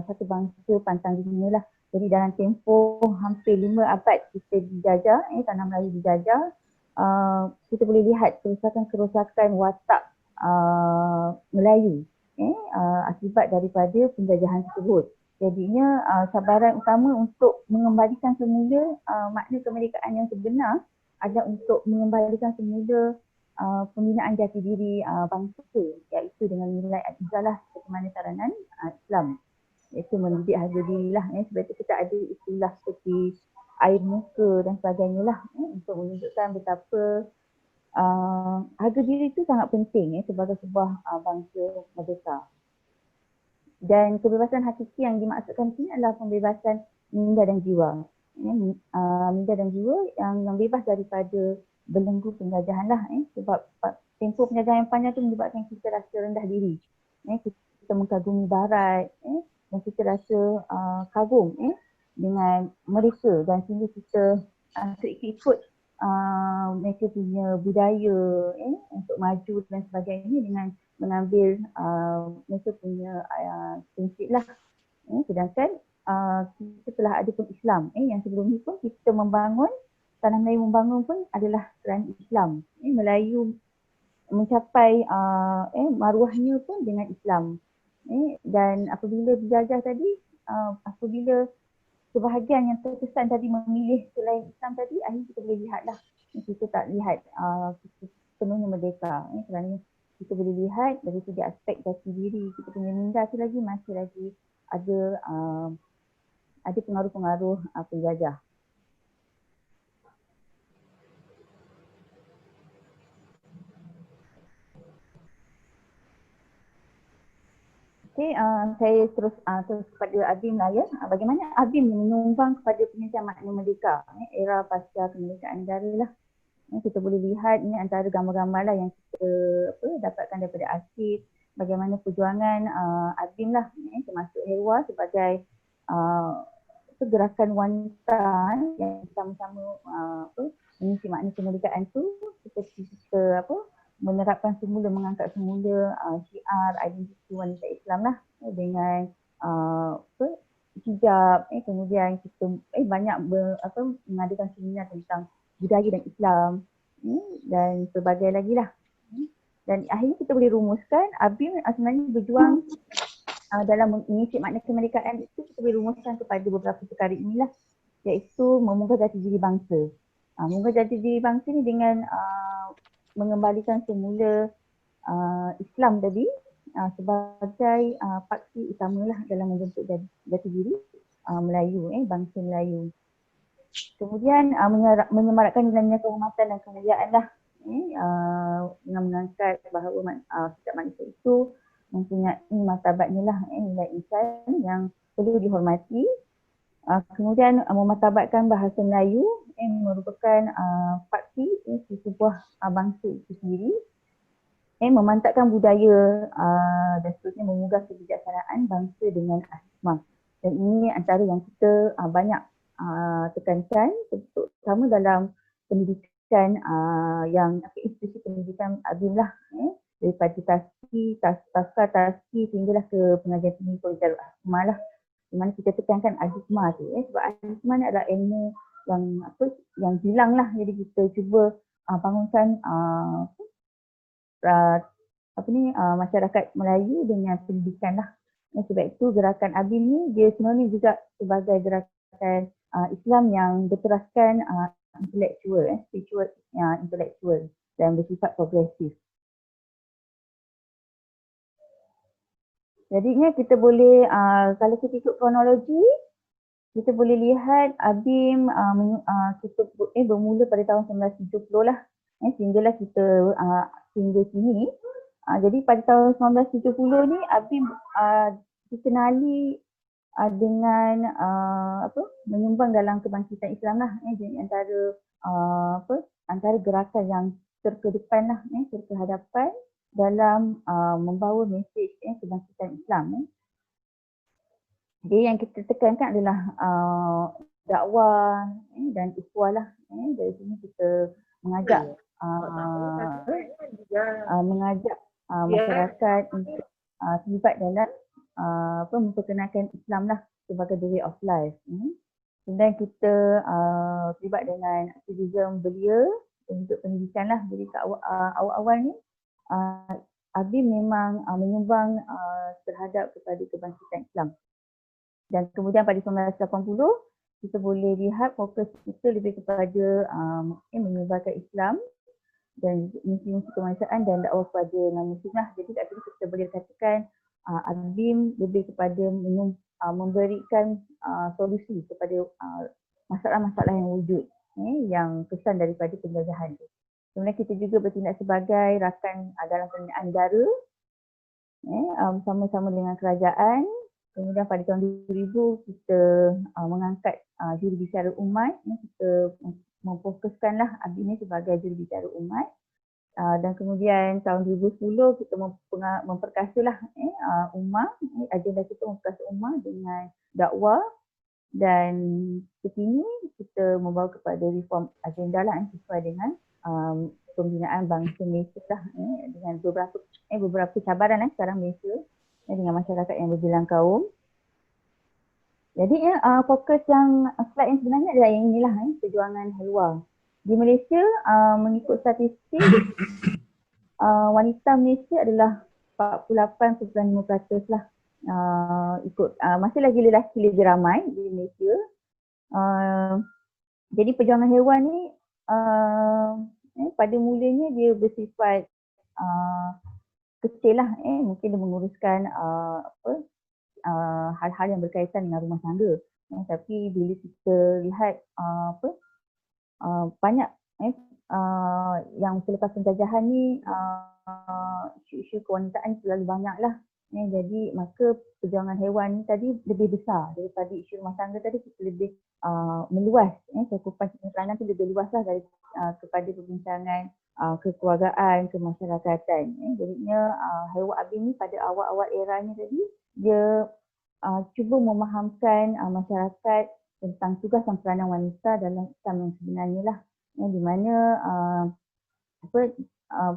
satu bangsa pantang dunia lah. Jadi dalam tempoh hampir 5 abad kita dijajah, tanah Melayu dijajah, kita boleh lihat kerosakan-kerosakan watak Melayu akibat daripada penjajahan tersebut. Jadinya cabaran utama untuk mengembalikan semula makna kemerdekaan yang sebenar adalah untuk mengembalikan semula pembinaan jati diri bangsa, iaitu dengan nilai al-izah lah seperti mana saranan Islam, iaitu mendidik harga diri lah. Sebab itu kita ada istilah seperti air muka dan sebagainya lah untuk menunjukkan betapa harga diri itu sangat penting sebagai sebuah bangsa merdeka. Dan kebebasan hakiki yang dimaksudkan sini adalah pembebasan minda dan jiwa. Minda dan jiwa yang bebas daripada belenggu penjajahan lah. Sebab tempoh penjajahan yang panjang itu menyebabkan kita rasa rendah diri. Kita mengagumi barat dan kita rasa kagum dengan mereka dan sehingga kita ikut mereka punya budaya untuk maju dan sebagainya dengan mengambil mereka punya prinsip lah. Sedangkan kita telah ada pun Islam yang sebelum ni pun kita membangun, tanah Melayu membangun pun adalah kerana Islam. Melayu mencapai maruahnya pun dengan Islam. Dan apabila dijajah tadi, apabila sebahagian yang terkesan tadi memilih selain Islam tadi, akhirnya kita boleh lihatlah kita tak lihat kita penuhnya merdeka kerana kita boleh lihat dari segi aspek jati diri kita punya minda tu lagi masih lagi ada pengaruh-pengaruh penjajah. Okay, saya terus kepada Abim lah ya. Bagaimana Abim menyumbang kepada penyelesaian makna merdeka era pasca kemerdekaan negara lah. Kita boleh lihat ini antara gambar-gambar lah yang kita dapatkan daripada arsip bagaimana perjuangan Abim lah, termasuk Herwa sebagai gerakan wanita yang sama-sama mengisi makna kemerdekaan tu seperti kita menerapkan semula, mengangkat semula syiar identiti wanita Islam lah dengan hijab, kemudian kita banyak mengadakan seminar tentang budaya dan Islam dan pelbagai lagi lah. Dan akhirnya kita boleh rumuskan Abim sebenarnya berjuang dalam mengisi makna kemerdekaan itu, kita boleh rumuskan kepada beberapa perkara inilah. iaitu memugah jati diri bangsa. Memugah jati diri bangsa ni dengan mengembalikan semula Islam tadi sebagai paksi utamalah dalam membentuk jati diri Melayu, bangsa Melayu. Kemudian menyemarakkan nilai-nilai kehormatan dan kemuliaan lah, dengan mengangkat bahawa setiap manusia itu mempunyai martabatnya lah, nilai insan yang perlu dihormati. Kemudian memartabatkan bahasa Melayu merupakan paksi sebuah bangsa itu sendiri. Memantapkan budaya dan seterusnya, memugah kebijaksanaan bangsa dengan asmah. Dan ini antara yang kita banyak tekankan, terutama dalam pendidikan yang institusi pendidikan BIM lah, daripada taski, sehinggalah ke pengajian tinggi Darul Hikmah lah, di mana kita tekankan al-hikmah tu, sebab al-hikmah ni adalah ilmu yang hilang lah. Jadi kita cuba bangunkan masyarakat Melayu dengan pendidikan lah. Sebab itu gerakan ABIM ni dia sinonim juga sebagai gerakan Islam yang berteraskan spiritual intelektual dan bersifat progresif. Jadinya kita boleh, kalau kita ikut kronologi, kita boleh lihat ABIM kita bermula pada tahun 1970 lah, sehinggalah kita hingga sini. Jadi pada tahun 1970 ni ABIM dikenali dengan menyumbang dalam kebangkitan Islam lah. Jadi antara gerakan yang terkedepan lah, terkehadapan dalam membawa mesej kebangkitan Islam. Jadi yang kita tekankan adalah dakwah dan ukhuwah lah. Dari sini kita mengajak masyarakat untuk terlibat dalam memperkenalkan Islam lah sebagai the way of life. Kemudian kita terlibat dengan aktivisme belia dan juga pendidikan lah. Jadi awal-awal ni ABIM memang menyumbang terhadap kepada kebangkitan Islam. Dan kemudian pada 1980 kita boleh lihat fokus kita lebih kepada menyebarkan Islam dan misi-misi kemanusiaan dan dakwah kepada non-Muslim lah. Jadi kat sini kita boleh katakan ABIM lebih kepada memberikan solusi kepada masalah-masalah yang wujud, yang kesan daripada penjajahan itu. Kemudian kita juga bertindak sebagai rakan dalam pembinaan negara bersama-sama dengan kerajaan. Kemudian pada tahun 2000 kita mengangkat jurubicara umat. Kita memfokuskanlah ABIM ini sebagai jurubicara umat. Dan kemudian tahun 2010 kita memperkasalah ummah, agenda kita memperkasa ummah dengan dakwah, dan kekini kita membawa kepada reform agenda lah sesuai dengan pembinaan bangsa Malaysia lah, dengan beberapa cabaran sekarang Malaysia dengan masyarakat yang berbilang kaum. Jadi fokus yang slide yang sebenarnya adalah yang inilah, perjuangan Helwa. Di Malaysia mengikut statistik wanita Malaysia adalah 48.5% lah. Masih lagi lelaki lebih ramai di Malaysia. Jadi perjuangan hewan ni pada mulanya dia bersifat kecil lah, mungkin dia menguruskan hal-hal yang berkaitan dengan rumah tangga. Tapi bila kita lihat banyak yang selepas penjajahan ni isu-isu kewanitaan selalu banyak lah. Jadi maka perjuangan hewan ni tadi lebih besar daripada isu rumah tangga tadi. Kita lebih meluas, cakupan peranan tu lebih luas lah dari kepada perbincangan kekeluargaan, kemasyarakatan. Jadinya Helwa ABIM ni pada awal-awal eranya tadi dia cuba memahamkan masyarakat tentang tugas dan peranan wanita dalam Islam yang sebenarnya lah. Di mana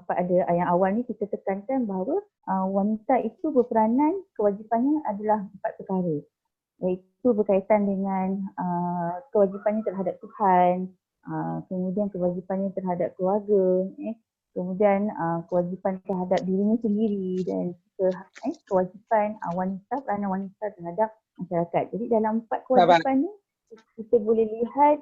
pada yang awal ni kita tekankan bahawa wanita itu berperanan, kewajipannya adalah 4 perkara. Iaitu berkaitan dengan kewajipannya terhadap Tuhan, kemudian kewajipannya terhadap keluarga, kemudian kewajipan terhadap dirinya sendiri, dan kewajipan wanita, peranan wanita terhadap masyarakat. Jadi dalam 4 kewajipan ni kita boleh lihat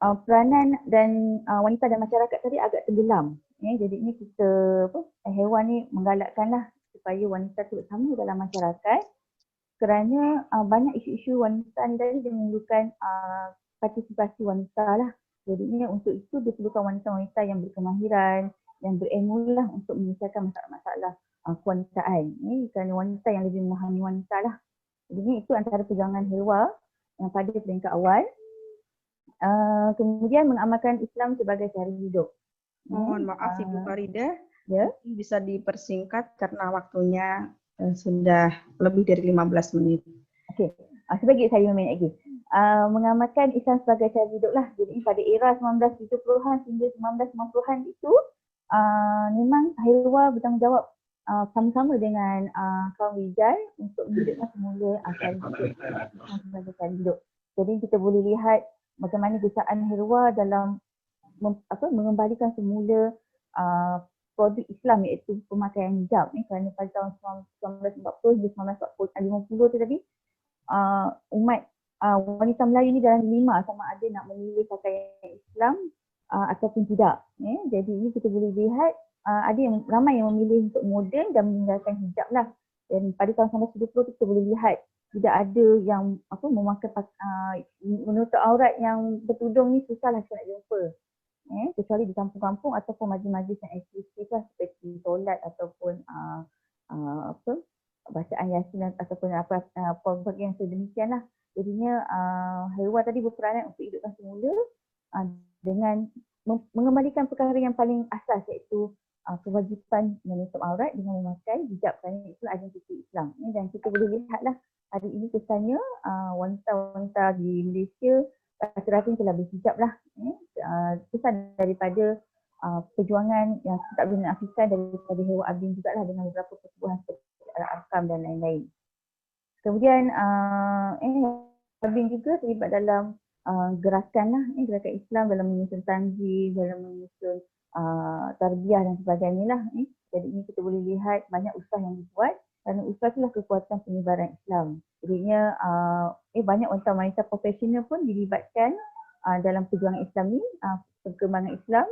peranan dan wanita dan masyarakat tadi agak tenggelam. Jadi ini kita hewan ni menggalakkanlah supaya wanita turut sama dalam masyarakat, kerana banyak isu-isu wanita ni tadi dia memerlukan partisipasi wanita lah. Jadi untuk itu diperlukan wanita-wanita yang berkemahiran, yang berilmu lah untuk menyelesaikan masalah-masalah kewanitaan. Kerana wanita yang lebih memahami wanita lah. Jadi itu antara perjuangan Helwa yang pada peringkat awal. Kemudian mengamalkan Islam sebagai cara hidup. Mohon maaf Ibu Farida, Ya. bisa dipersingkat karena waktunya sudah lebih dari 15 menit. Okey, sebagai saya 5 minit lagi. Mengamalkan Islam sebagai cara hidup lah. Jadi pada era 1970-an hingga 1990-an itu memang Helwa bertanggungjawab sama-sama dengan kaum Rijal untuk menghidupkan semula cara hidup sebagai cara hidup. Jadi kita boleh lihat bagaimana gesaan Helwa dalam mengembalikan semula produk Islam iaitu pemakaian hijab ni, kerana pada tahun 1940 hingga 1950 tu tadi umat wanita Melayu ni dalam dilema sama ada nak memilih pakaian Islam ataupun tidak. Jadi ini kita boleh lihat ada yang ramai yang memilih untuk moden dan meninggalkan hijab lah. Dan pada tahun 1970 kita boleh lihat tidak ada yang memakai menutup aurat yang bertudung ni, susahlah kita nak jumpa. Kecuali di kampung-kampung ataupun majlis-majlis yang eksklusif lah, seperti solat ataupun bacaan Yasin ataupun apa yang sedemikian lah. Jadinya Helwa tadi berperanan untuk hidupkan semula dengan mengembalikan perkara yang paling asas, iaitu kewajipan menutup aurat dengan memakai hijab, kerana itu identiti Islam. Dan kita boleh lihatlah hari ini kesannya wanita-wanita di Malaysia rata-rata telah berhijab lah. Kesan daripada perjuangan yang tak boleh dinafikan daripada Helwa Abidin jugalah, dengan beberapa pertubuhan seperti Al-Arkam dan lain-lain. Kemudian Abidin juga terlibat dalam gerakan lah, gerakan Islam dalam menyusun tanzim, dalam menyusun tarbiyah dan sebagainya lah. Jadi ini kita boleh lihat banyak usaha yang dibuat, kerana usaha itulah kekuatan penyebaran Islam. Jadinya banyak wanita-wanita profesional pun dilibatkan dalam perjuangan Islam ni, perkembangan Islam,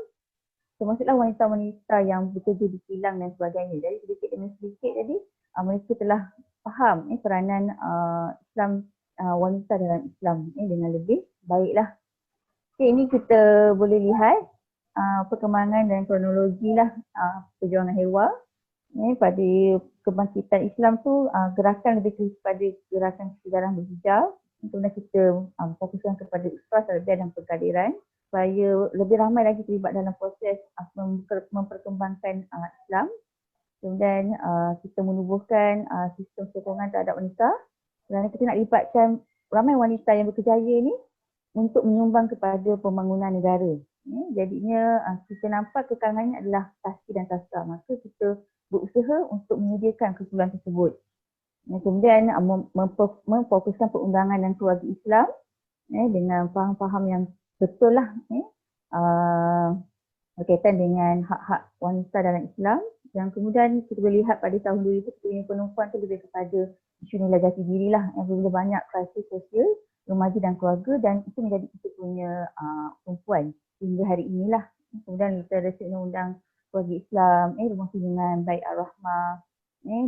termasuklah wanita-wanita yang bekerja di kilang dan sebagainya. Jadi sedikit demi sedikit jadi mereka telah faham peranan Islam, wanita dalam Islam dengan lebih baiklah. Okay, ini kita boleh lihat perkembangan dan kronologi lah perjuangan Helwa. Pada kebangkitan Islam tu gerakan lebih kepada gerakan kesedaran berhijab. Kemudian kita fokuskan kepada usrah, tarbiyah dan pengkaderan supaya lebih ramai lagi terlibat dalam proses memperkembangkan Islam. Kemudian kita menubuhkan sistem sokongan terhadap wanita, kerana kita nak libatkan ramai wanita yang berkejaya ni untuk menyumbang kepada pembangunan negara. Jadinya kita nampak kekalangannya adalah tasfi dan taska, maka kita berusaha untuk menyediakan keperluan tersebut. Kemudian memfokuskan perundangan dan keluarga Islam dengan faham-faham yang betul lah berkaitan dengan hak-hak wanita dalam Islam. Dan kemudian kita boleh lihat pada tahun 2000 kita punya penumpuan tu lebih kepada isu nilai jati diri lah, yang bila banyak krisis sosial, remaja dan keluarga, dan itu menjadi kita punya tumpuan hingga hari inilah. Kemudian literasi undang-undang keluarga Islam, rumah kunjungan, baik Ar-Rahmah,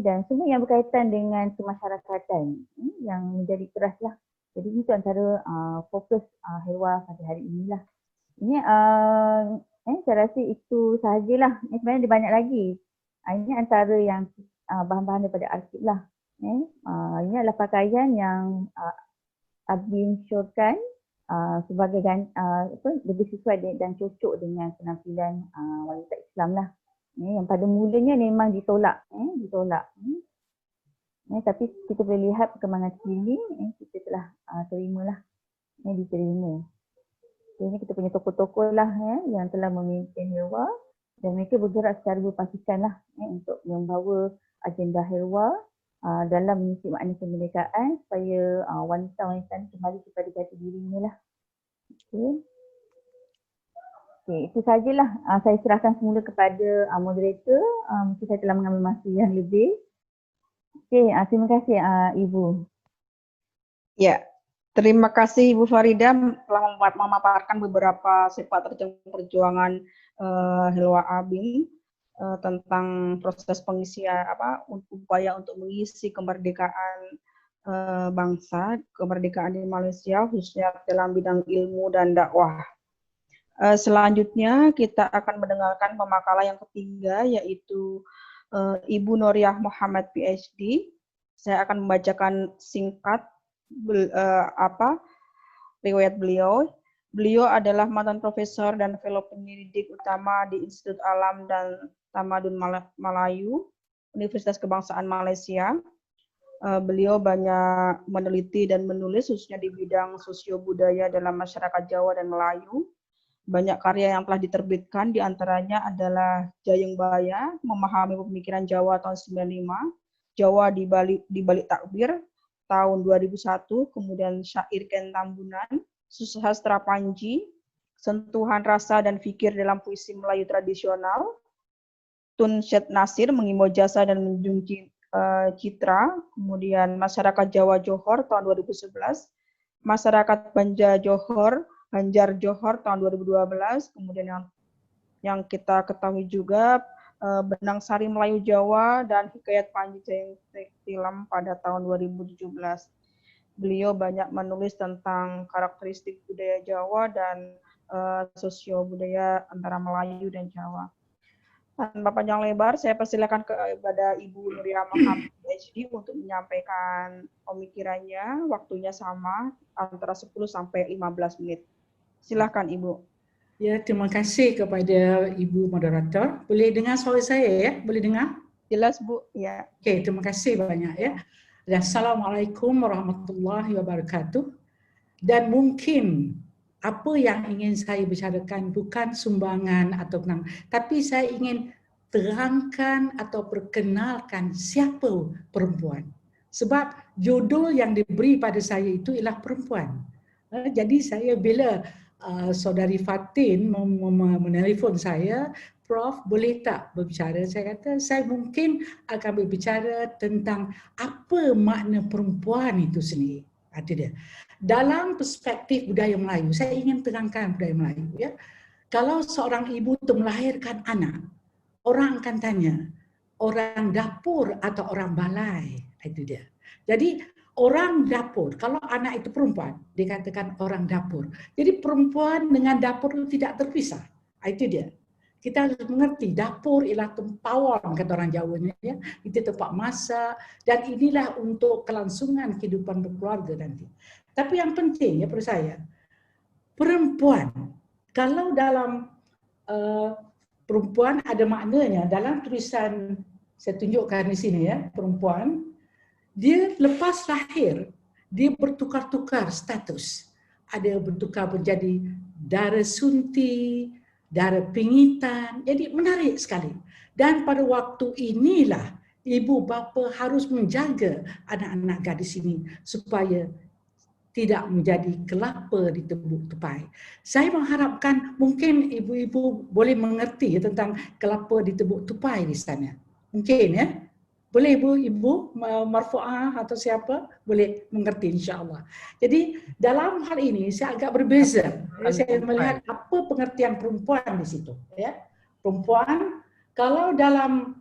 dan semua yang berkaitan dengan kemasyarakatan yang menjadi keras lah. Jadi itu antara fokus Helwa pada hari inilah. Ini saya rasa itu sahajalah. Sebenarnya ada banyak lagi. Ini antara yang bahan-bahan daripada arsip lah. Ini adalah pakaian yang Abidin syorkan sebagai lebih sesuai dan cocok dengan penampilan wanita Islam lah. Yang pada mulanya memang ditolak. Tapi kita boleh lihat perkembangan sini, kita telah terimalah, diterima. Ini kita punya tokoh-tokoh lah yang telah memimpin Helwa, dan mereka bergerak secara berpasukan lah untuk membawa agenda Helwa dalam mengisi makna kemerdekaan supaya wanita-wanita kembali kepada jati dirinya lah. Okay, itu sajalah. Saya serahkan semula kepada moderator. Mungkin saya telah mengambil masa yang lebih. Okay, terima kasih Ibu. Ya, terima kasih Ibu Farida telah memaparkan beberapa sifat terjang perjuangan Hilwa Abing tentang proses pengisian upaya untuk mengisi kemerdekaan bangsa, kemerdekaan di Malaysia khususnya dalam bidang ilmu dan dakwah. Selanjutnya kita akan mendengarkan pemakalah yang ketiga yaitu Ibu Nuriyah Muhammad PhD. Saya akan membacakan singkat riwayat beliau. Beliau adalah mantan profesor dan fellow penyelidik utama di Institut Alam dan Tamadun Melayu, Universitas Kebangsaan Malaysia. Beliau banyak meneliti dan menulis khususnya di bidang sosio-budaya dalam masyarakat Jawa dan Melayu. Banyak karya yang telah diterbitkan, diantaranya adalah Jayeng Baya, Memahami Pemikiran Jawa tahun 95, Jawa di Balik Takbir tahun 2001, kemudian Syair Ken Tambunan, Susastra Panji, Sentuhan Rasa dan Fikir dalam Puisi Melayu Tradisional, Tun Syed Nasir, Mengimbau Jasa dan Menjunjung Citra, kemudian Masyarakat Jawa Johor tahun 2011, Masyarakat Banjar Johor tahun 2012, kemudian yang kita ketahui juga Benang Sari Melayu Jawa dan Hikayat Panji Jayeng Tilam pada tahun 2017. Beliau banyak menulis tentang karakteristik budaya Jawa dan sosio budaya antara Melayu dan Jawa. Tanpa panjang lebar, saya persilakan kepada Ibu Nuriyah Muhammad PhD untuk menyampaikan pemikirannya. Waktunya sama antara 10 sampai 15 menit. Silakan Ibu. Ya, terima kasih kepada Ibu Moderator. Boleh dengar suara saya ya? Boleh dengar? Jelas Bu, ya. Okey, terima kasih banyak ya. Dan Assalamualaikum warahmatullahi wabarakatuh. Dan mungkin apa yang ingin saya bicarakan bukan sumbangan atau menang, tapi saya ingin terangkan atau perkenalkan siapa perempuan. Sebab judul yang diberi pada saya itu ialah perempuan. Jadi saya bila Saudari Fatin menelpon saya, Prof boleh tak berbicara? Saya kata saya mungkin akan berbicara tentang apa makna perempuan itu sendiri. Itu dia. Dalam perspektif budaya Melayu, saya ingin terangkan budaya Melayu. Ya. Kalau seorang ibu itu melahirkan anak, orang akan tanya, orang dapur atau orang balai? Itu dia. Jadi orang dapur, kalau anak itu perempuan, dikatakan orang dapur. Jadi perempuan dengan dapur itu tidak terpisah. Itu dia. Kita harus mengerti dapur ialah tempawan, kata orang Jawa ni, ya. Itu tempat masak dan inilah untuk kelangsungan kehidupan berkeluarga nanti. Tapi yang penting ya pada saya, perempuan, kalau dalam perempuan ada maknanya dalam tulisan saya tunjukkan di sini ya, perempuan dia lepas lahir, dia bertukar-tukar status. Ada bertukar menjadi darah sunti, darah pingitan. Jadi menarik sekali. Dan pada waktu inilah ibu bapa harus menjaga anak-anak gadis ini supaya tidak menjadi kelapa di tebuk tupai. Saya mengharapkan mungkin ibu-ibu boleh mengerti tentang kelapa di tebuk tupai di sana. Mungkin ya. Boleh ibu marfu'ah atau siapa boleh mengerti insya-Allah. Jadi dalam hal ini saya agak berbeza. Saya melihat apa pengertian perempuan di situ. Ya, perempuan kalau dalam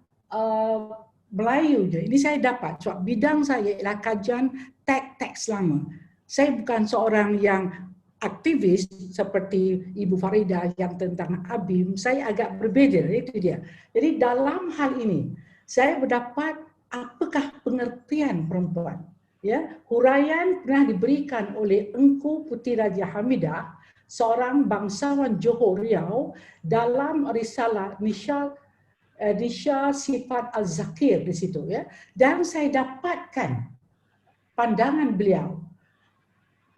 Melayu je. Ini saya dapat sebab bidang saya ialah kajian teks lama. Saya bukan seorang yang aktivis seperti Ibu Farida yang tentang Abim. Saya agak berbeza, itu dia. Jadi dalam hal ini saya mendapat apakah pengertian perempuan. Ya, huraian pernah diberikan oleh Engku Puteri Raja Hamidah, seorang bangsawan Johor Riau dalam risalah Nisha Sifat Al-Zakir di situ ya. Dan saya dapatkan pandangan beliau.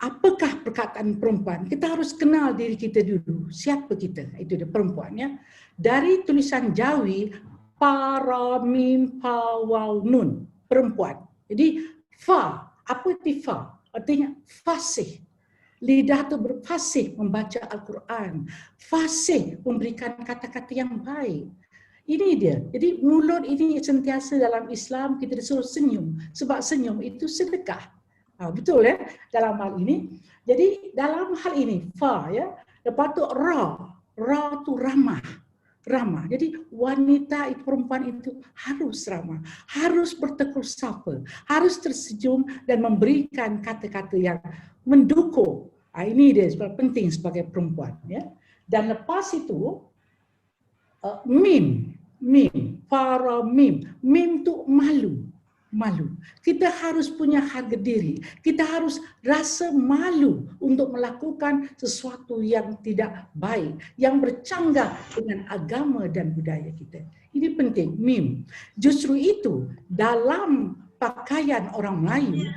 Apakah perkataan perempuan? Kita harus kenal diri kita dulu. Siapa kita? Itu dia perempuan ya. Dari tulisan Jawi para mim pa waw nun, perempuan. Jadi fa, apa itu fa? Artinya fasih. Lidah itu berfasih membaca Al-Quran, fasih memberikan kata-kata yang baik. Ini dia. Jadi mulut ini sentiasa dalam Islam kita disuruh senyum, sebab senyum itu sedekah. Betul ya dalam hal ini. Jadi dalam hal ini fa ya, lepas tu ra tu ramah. Jadi wanita itu, perempuan itu harus ramah, harus bertegur sapa, harus tersenyum dan memberikan kata-kata yang mendukung. Ini dia penting sebagai perempuan ya. Dan lepas itu mim, para mim tu malu. Kita harus punya harga diri. Kita harus rasa malu untuk melakukan sesuatu yang tidak baik, yang bercanggah dengan agama dan budaya kita. Ini penting, mim. Justru itu dalam pakaian orang Melayu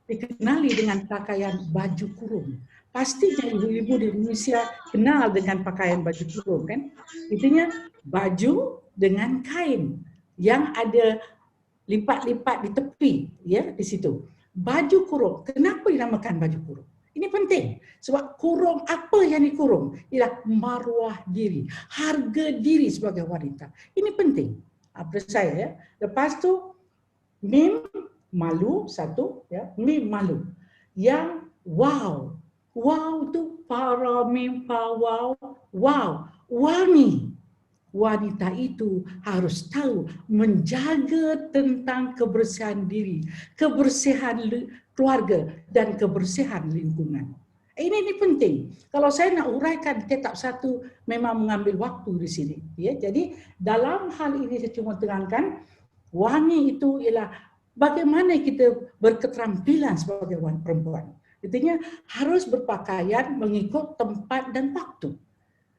dikenali dengan pakaian baju kurung. Pastinya ibu-ibu di Indonesia kenal dengan pakaian baju kurung kan? Itunya baju dengan kain yang ada lipat-lipat di tepi ya di situ. Baju kurung. Kenapa dinamakan baju kurung? Ini penting sebab kurung apa yang dikurung ialah maruah diri, harga diri sebagai wanita. Ini penting. Apa saya ya. Lepas tu mim malu satu ya, mim malu. Yang wow tu para mim wow wangi. Wanita itu harus tahu menjaga tentang kebersihan diri, kebersihan keluarga dan kebersihan lingkungan. Ini penting. Kalau saya nak uraikan kitab satu memang mengambil waktu di sini. Ya, jadi dalam hal ini saya cuma terangkan wangi itu ialah bagaimana kita berketerampilan sebagai perempuan. Artinya harus berpakaian mengikut tempat dan waktu.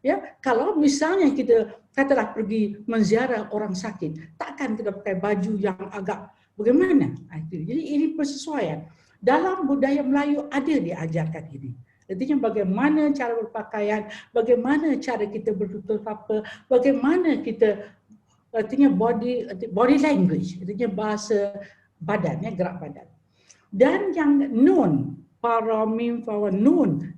Ya, kalau misalnya kita katalah pergi menziarah orang sakit, takkan kita pakai baju yang agak bagaimana? Jadi ini persesuaian. Dalam budaya Melayu ada diajarkan ini. Artinya bagaimana cara berpakaian, bagaimana cara kita bertutur kata, bagaimana kita artinya body language, artinya bahasa badan, ya, gerak badan. Dan yang nun, para mim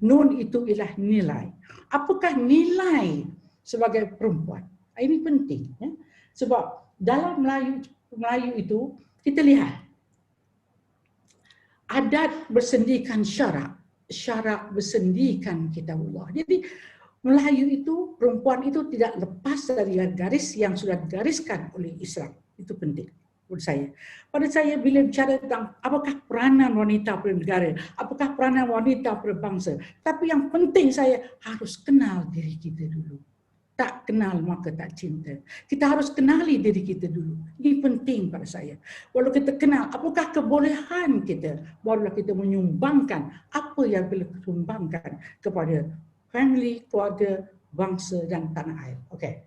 nun itu ialah nilai. Apakah nilai sebagai perempuan? Ini penting ya. Sebab dalam Melayu itu kita lihat adat bersendikan syarak bersendikan kitabullah. Jadi Melayu itu perempuan itu tidak lepas dari garis yang sudah digariskan oleh Islam. Itu penting menurut saya. Pada saya bila bicara tentang apakah peranan wanita bernegara, apakah peranan wanita berbangsa, tapi yang penting saya harus kenal diri kita dulu. Tak kenal maka tak cinta. Kita harus kenali diri kita dulu. Ini penting pada saya. Walau kita kenal apakah kebolehan kita, barulah kita menyumbangkan apa yang boleh disumbangkan kepada family, keluarga, bangsa dan tanah air. Okey.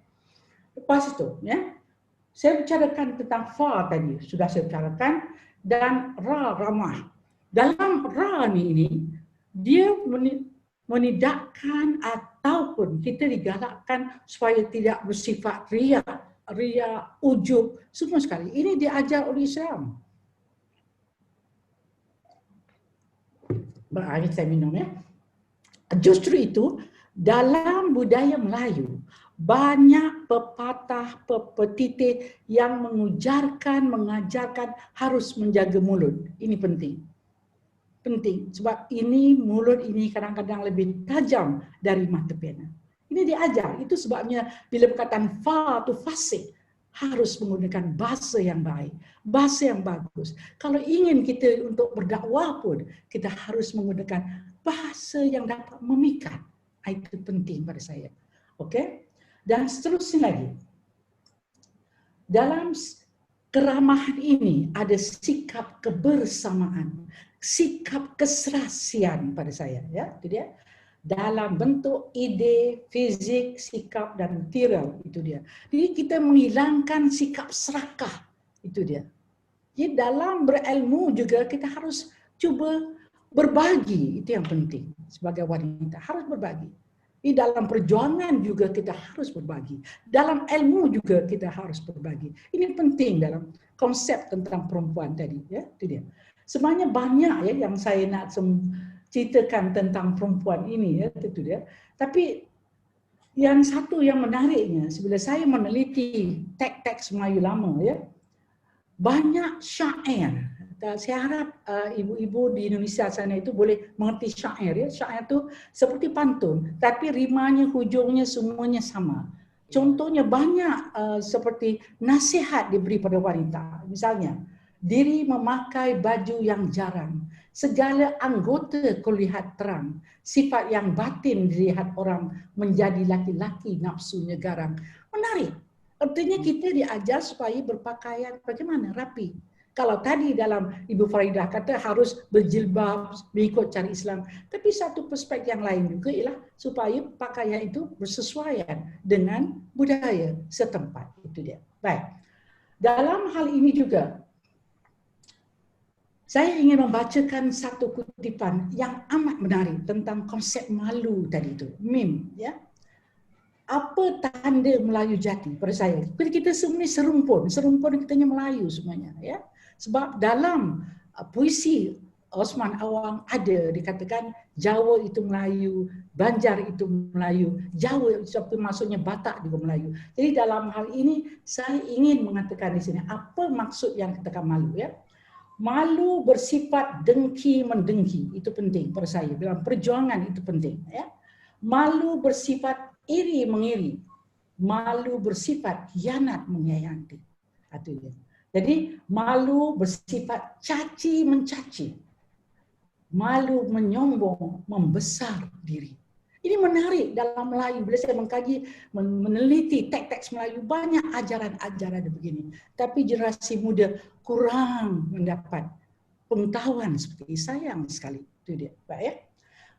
Lepas itu, ya. Saya bicarakan tentang fa tadi, sudah saya bicarakan, dan ra ramah. Dalam ra ini dia menidakkan ataupun kita digalakkan supaya tidak bersifat riya, ujub, semua sekali. Ini diajar oleh Islam. Air saya minum ya. Justru itu dalam budaya Melayu banyak pepatah, petitik yang mengajarkan harus menjaga mulut. Ini penting. Penting sebab ini mulut ini kadang-kadang lebih tajam dari mata pena. Ini diajar. Itu sebabnya bila perkataan fa tu fasih harus menggunakan bahasa yang baik, bahasa yang bagus. Kalau ingin kita untuk berdakwah pun kita harus menggunakan bahasa yang dapat memikat. Itu penting pada saya. Okey? Dan seterusnya lagi. Dalam keramahan ini ada sikap kebersamaan, sikap keserasian pada saya, ya, itu dia. Dalam bentuk ide, fizik, sikap dan material, itu dia. Jadi kita menghilangkan sikap serakah, itu dia. Jadi dalam berilmu juga kita harus cuba berbagi, itu yang penting sebagai wanita, harus berbagi. Di dalam perjuangan juga kita harus berbagi. Dalam ilmu juga kita harus berbagi. Ini penting dalam konsep tentang perempuan tadi, ya, itu dia. Sebenarnya banyak ya yang saya nak ceritakan tentang perempuan ini, ya, itu dia. Tapi yang satu yang menariknya, bila saya meneliti teks-teks Melayu lama, ya, banyak syair, Saya harap ibu-ibu di Indonesia sana itu boleh mengerti syair. Ya. Syair itu seperti pantun, tapi rimanya, hujungnya semuanya sama. Contohnya banyak seperti nasihat diberi pada wanita. Misalnya, diri memakai baju yang jarang, segala anggota kulihat terang, sifat yang batin dilihat orang, menjadi laki-laki nafsunya garang. Menarik. Artinya kita diajar supaya berpakaian bagaimana? Rapi. Kalau tadi dalam Ibu Faridah kata harus berjilbab, mengikut cara Islam. Tapi satu perspektif yang lain juga ialah supaya pakaian itu bersesuaian dengan budaya setempat. Itu dia. Baik. Dalam hal ini juga, saya ingin membacakan satu kutipan yang amat menarik tentang konsep malu tadi itu. Mim, ya. Apa tanda Melayu jati pada saya? Kita semua serumpun katanya Melayu semuanya, ya. Sebab dalam puisi Osman Awang ada dikatakan Jawa itu Melayu, Banjar itu Melayu, Jawa itu maksudnya Batak juga Melayu. Jadi dalam hal ini saya ingin mengatakan di sini apa maksud yang katakan malu, ya. Malu bersifat dengki mendengki, itu penting pada saya. Dalam perjuangan itu penting, ya. Malu bersifat iri mengiri, malu bersifat hianat menyayangi. Jadi malu bersifat caci mencaci, malu menyombong, membesar diri. Ini menarik dalam Melayu. Bila saya mengkaji, meneliti teks-teks Melayu, banyak ajaran-ajaran begini. Tapi generasi muda kurang mendapat pengetahuan seperti sayang sekali. Itu dia. Baik, ya?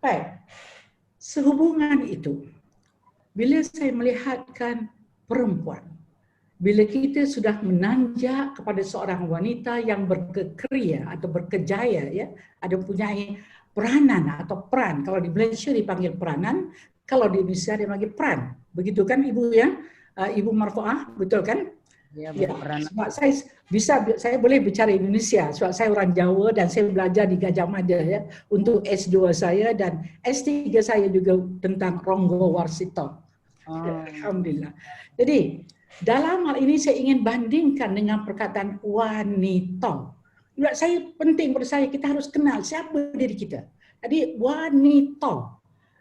Baik. Sehubungan itu, bila saya melihatkan perempuan, bila kita sudah menanjak kepada seorang wanita yang berkekria atau berkejaya, ya, ada punyai peranan atau peran. Kalau di Malaysia dipanggil peranan, kalau di Indonesia dipanggil peran. Begitu kan Ibu, ya? Ibu Marfuah, betul kan? Ya, sebab saya boleh bicara Indonesia sebab saya orang Jawa dan saya belajar di Gajah Mada, ya, untuk S2 saya dan S3 saya juga tentang Ronggo Warsito. Alhamdulillah. Jadi dalam hal ini saya ingin bandingkan dengan perkataan wanita. Saya penting pada saya kita harus kenal siapa diri kita. Jadi wanita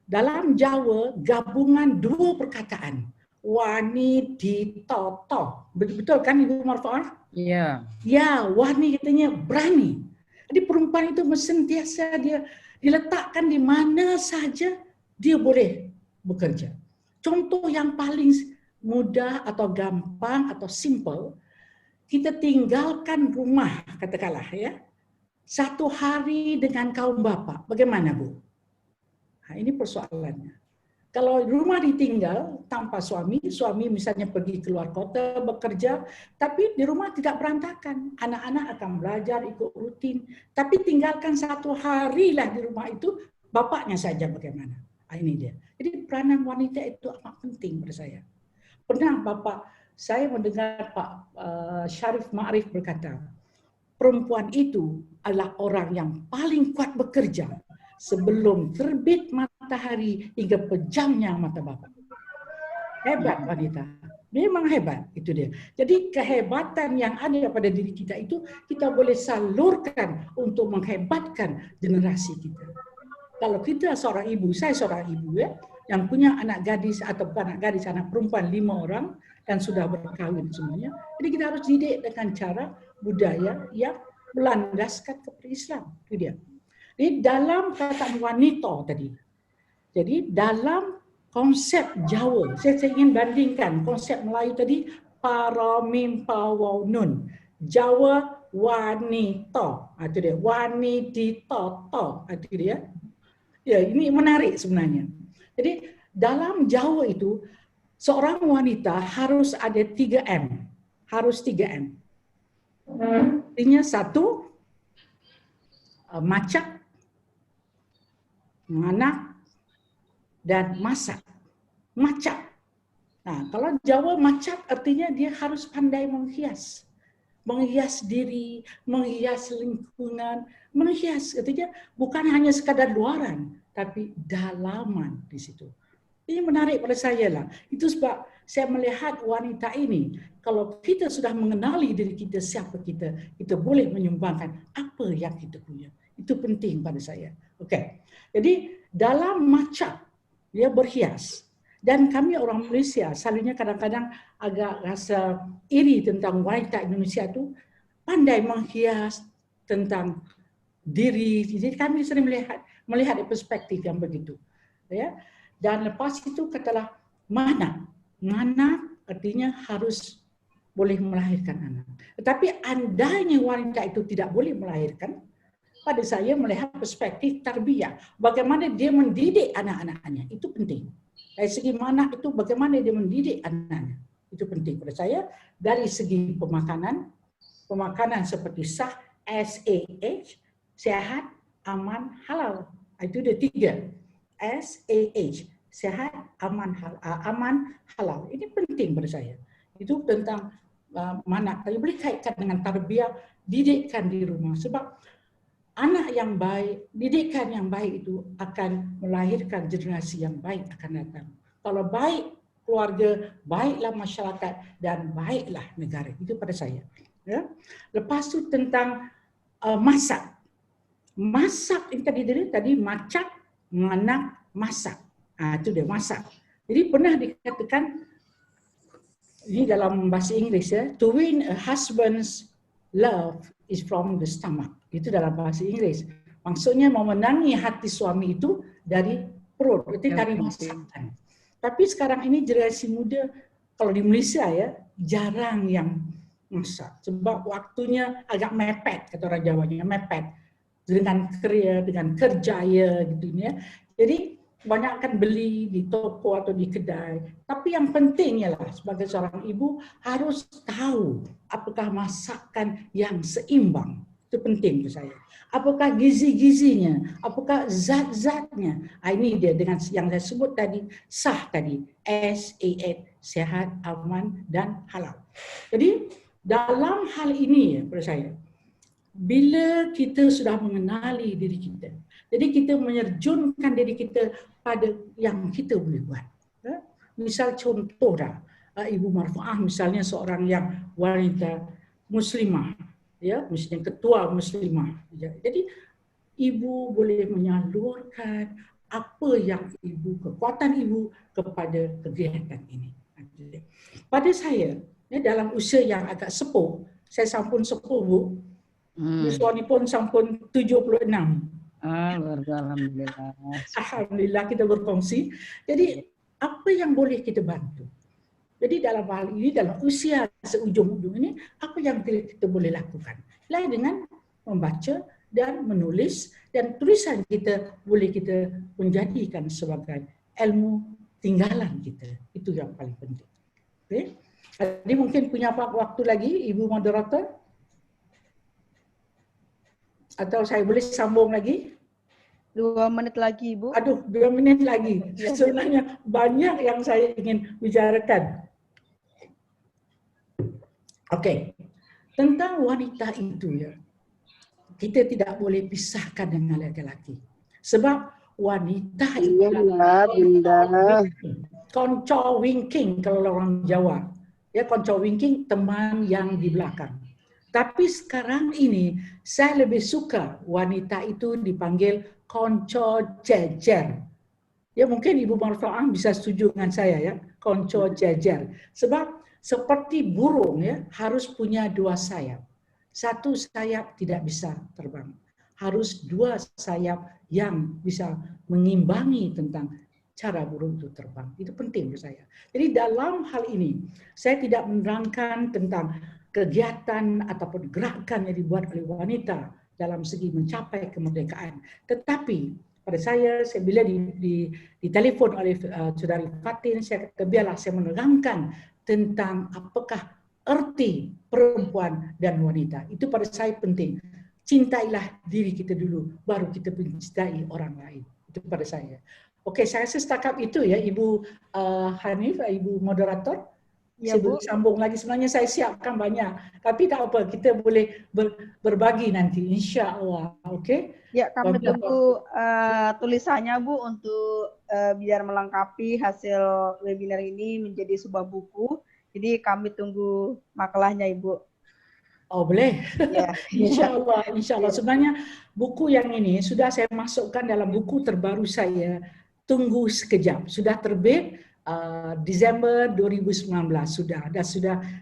dalam Jawa gabungan dua perkataan. Wani di toto. Betul kan Ibu Marfuah? Iya. Ya, wani katanya berani. Jadi perempuan itu sentiasa dia diletakkan di mana saja dia boleh bekerja. Contoh yang paling mudah atau gampang atau simple, kita tinggalkan rumah, katakanlah, ya, 1 hari dengan kaum bapak. Bagaimana, Bu? Nah, ini persoalannya. Kalau rumah ditinggal tanpa suami misalnya pergi keluar kota bekerja, tapi di rumah tidak berantakan. Anak-anak akan belajar ikut rutin. Tapi tinggalkan 1 hari lah di rumah itu, bapaknya saja bagaimana. Nah, ini dia. Jadi peranan wanita itu amat penting pada saya. Pernah saya mendengar Pak Syarif Ma'arif berkata, perempuan itu adalah orang yang paling kuat bekerja sebelum terbit matahari hingga pejamnya mata bapak. Hebat wanita. Memang hebat, itu dia. Jadi kehebatan yang ada pada diri kita itu kita boleh salurkan untuk menghebatkan generasi kita. Kalau kita seorang ibu, saya seorang ibu, ya, yang punya anak gadis atau bukan anak gadis, anak perempuan 5 orang dan sudah berkahwin semuanya. Jadi kita harus didik dengan cara budaya yang melandaskan kepada Islam. Itu dia. Di dalam kata wanita tadi. Jadi dalam konsep Jawa, saya ingin bandingkan konsep Melayu tadi para mim pawaw nun. Jawa wanita. Itu dia. Wanitita. Itu dia. Ya, ini menarik sebenarnya. Jadi dalam Jawa itu seorang wanita harus ada 3M. Harus 3M. Artinya 1, macak, manak, dan masak. Macak. Nah, kalau Jawa macak artinya dia harus pandai menghias. Menghias diri, menghias lingkungan, menghias artinya bukan hanya sekadar luaran, tapi dalaman di situ. Ini menarik pada saya lah. Itu sebab saya melihat wanita ini, kalau kita sudah mengenali diri kita, siapa kita boleh menyumbangkan apa yang kita punya. Itu penting pada saya. Okey. Jadi dalam macam dia berhias, dan kami orang Malaysia selalunya kadang-kadang agak rasa iri tentang wanita Indonesia tu pandai menghias tentang diri. Jadi kami sering melihat perspektif yang begitu. Ya. Dan lepas itu katalah mana artinya harus boleh melahirkan anak. Tetapi andainya wanita itu tidak boleh melahirkan, pada saya melihat perspektif tarbiyah. Bagaimana dia mendidik anak-anaknya, itu penting. Dari segi mana itu, bagaimana dia mendidik anak-anaknya, itu penting pada saya. Dari segi pemakanan seperti sah, SAH, sehat, aman, halal. Itu ada 3. SAH, sehat, aman, halal. Ini penting pada saya. Itu tentang mana, tapi boleh kaitkan dengan tarbiyah, didikan di rumah. Sebab anak yang baik, didikan yang baik itu akan melahirkan generasi yang baik akan datang. Kalau baik keluarga, baiklah masyarakat, dan baiklah negara. Itu pada saya. Ya. Lepas itu tentang masak. Masak ini tadi macam, nganak, masak. Itu dia masak. Jadi pernah dikatakan ini dalam bahasa Inggeris ya, to win a husband's love is from the stomach. Itu dalam bahasa Inggris. Maksudnya memenangi hati suami itu dari perut, itu dari masakan. Tapi sekarang ini generasi muda kalau di Malaysia ya jarang yang masak sebab waktunya agak mepet, kata orang Jawanya, mepet dengan kerja ya gitu ya. Jadi banyak kan beli di toko atau di kedai. Tapi yang penting ialah sebagai seorang ibu harus tahu apakah masakan yang seimbang. Itu penting untuk saya. Apakah gizi-gizinya, apakah zat-zatnya. Ini dia dengan yang saya sebut tadi, sah tadi. SAH, sehat, aman, dan halal. Jadi dalam hal ini ya pada saya, bila kita sudah mengenali diri kita, jadi kita menerjunkan diri kita pada yang kita boleh buat. Misal contoh dah, Ibu Marfuah misalnya seorang yang wanita muslimah, ya, misalnya ketua muslimah. Jadi ibu boleh menyalurkan apa yang kekuatan ibu kepada kegiatan ini. Pada saya, ya, dalam usia yang agak sepuh, saya sampun sepuh Bu, suami pun sampun 76. Alhamdulillah. Alhamdulillah kita berkongsi. Jadi apa yang boleh kita bantu? Jadi dalam hal ini, dalam usia seujung-ujung ini, apa yang kita boleh lakukan? Lain dengan membaca dan menulis, dan tulisan kita boleh kita menjadikan sebagai ilmu tinggalan kita. Itu yang paling penting. Okay? Jadi mungkin punya waktu lagi, Ibu Moderator? Atau saya boleh sambung lagi? 2 menit lagi, Bu. Aduh, 2 menit lagi. Sebenarnya banyak yang saya ingin bicarakan. Okey. Tentang wanita itu ya, kita tidak boleh pisahkan dengan laki-laki. Sebab wanita itu konco wingking kalau orang Jawa. Ya, konco wingking, teman yang di belakang. Tapi sekarang ini saya lebih suka wanita itu dipanggil konco jejer. Ya mungkin Ibu Marfuah bisa setuju dengan saya ya, konco jejer. Sebab seperti burung ya harus punya 2 sayap. 1 sayap tidak bisa terbang. Harus 2 sayap yang bisa mengimbangi tentang cara burung itu terbang. Itu penting untuk saya. Jadi dalam hal ini saya tidak menerangkan tentang kegiatan ataupun gerakan yang dibuat oleh wanita dalam segi mencapai kemerdekaan. Tetapi pada saya bila ditelepon oleh Saudari Fatin, saya kata biarlah saya menerangkan tentang apakah erti perempuan dan wanita. Itu pada saya penting. Cintailah diri kita dulu, baru kita mencintai orang lain. Itu pada saya. Okey, saya rasa setakat itu ya Ibu Hanif, Ibu Moderator. Ya, Bu. Sebelum sambung lagi, sebenarnya saya siapkan banyak. Tapi tak apa, kita boleh berbagi nanti, insya Allah. Oke? Ya, kami Beberapa- tunggu tulisannya, Bu, untuk biar melengkapi hasil webinar ini menjadi sebuah buku. Jadi kami tunggu makalahnya, Ibu. Oh, boleh? Ya, Insya Allah, insya Allah. Ya. Sebenarnya buku yang ini sudah saya masukkan dalam buku terbaru saya, Tunggu Sekejap. Sudah terbit Desember 2019 sudah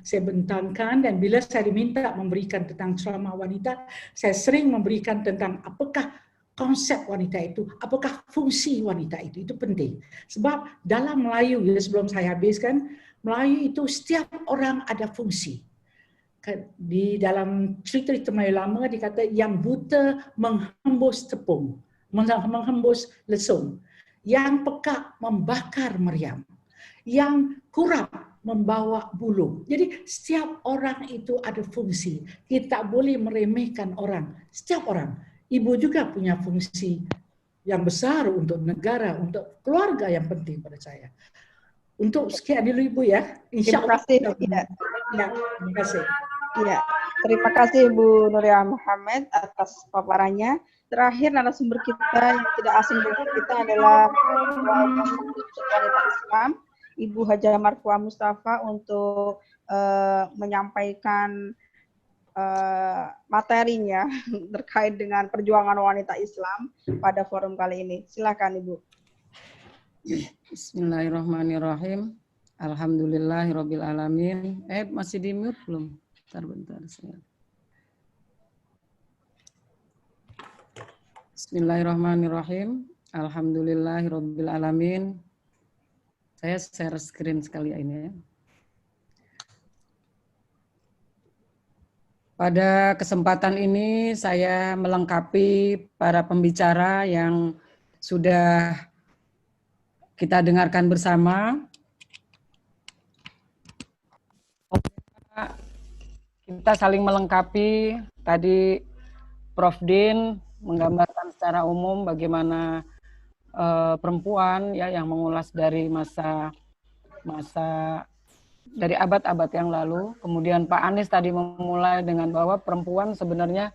saya bentangkan, dan bila saya diminta memberikan tentang ceramah wanita, saya sering memberikan tentang apakah konsep wanita itu, apakah fungsi wanita itu penting. Sebab dalam Melayu, sebelum saya habiskan, Melayu itu setiap orang ada fungsi. Di dalam cerita Melayu lama dikata yang buta menghembus tepung, menghembus lesung, yang peka membakar meriam, yang kurap membawa bulu. Jadi setiap orang itu ada fungsi. Kita tak boleh meremehkan orang. Setiap orang. Ibu juga punya fungsi yang besar untuk negara, untuk keluarga yang penting pada saya. Untuk sekian dulu Ibu ya. Terima kasih. Ya, terima kasih. Ya, terima kasih Bu Nuria Muhammad atas paparannya. Terakhir narasumber kita yang tidak asing bagi kita adalah wanita Islam, Ibu Hajah Marfuah Mustafa, untuk menyampaikan materinya terkait dengan perjuangan wanita Islam pada forum kali ini. Silakan Ibu. Bismillahirrahmanirrahim. Alhamdulillahirabbil alamin. Masih di mute belum? Bentar saya. Bismillahirrahmanirrahim. Alhamdulillahirabbil alamin. Saya share screen sekali ini ya. Pada kesempatan ini saya melengkapi para pembicara yang sudah kita dengarkan bersama. Kita saling melengkapi. Tadi Prof. Din menggambarkan secara umum bagaimana perempuan ya yang mengulas dari masa dari abad-abad yang lalu. Kemudian Pak Anies tadi memulai dengan bahwa perempuan sebenarnya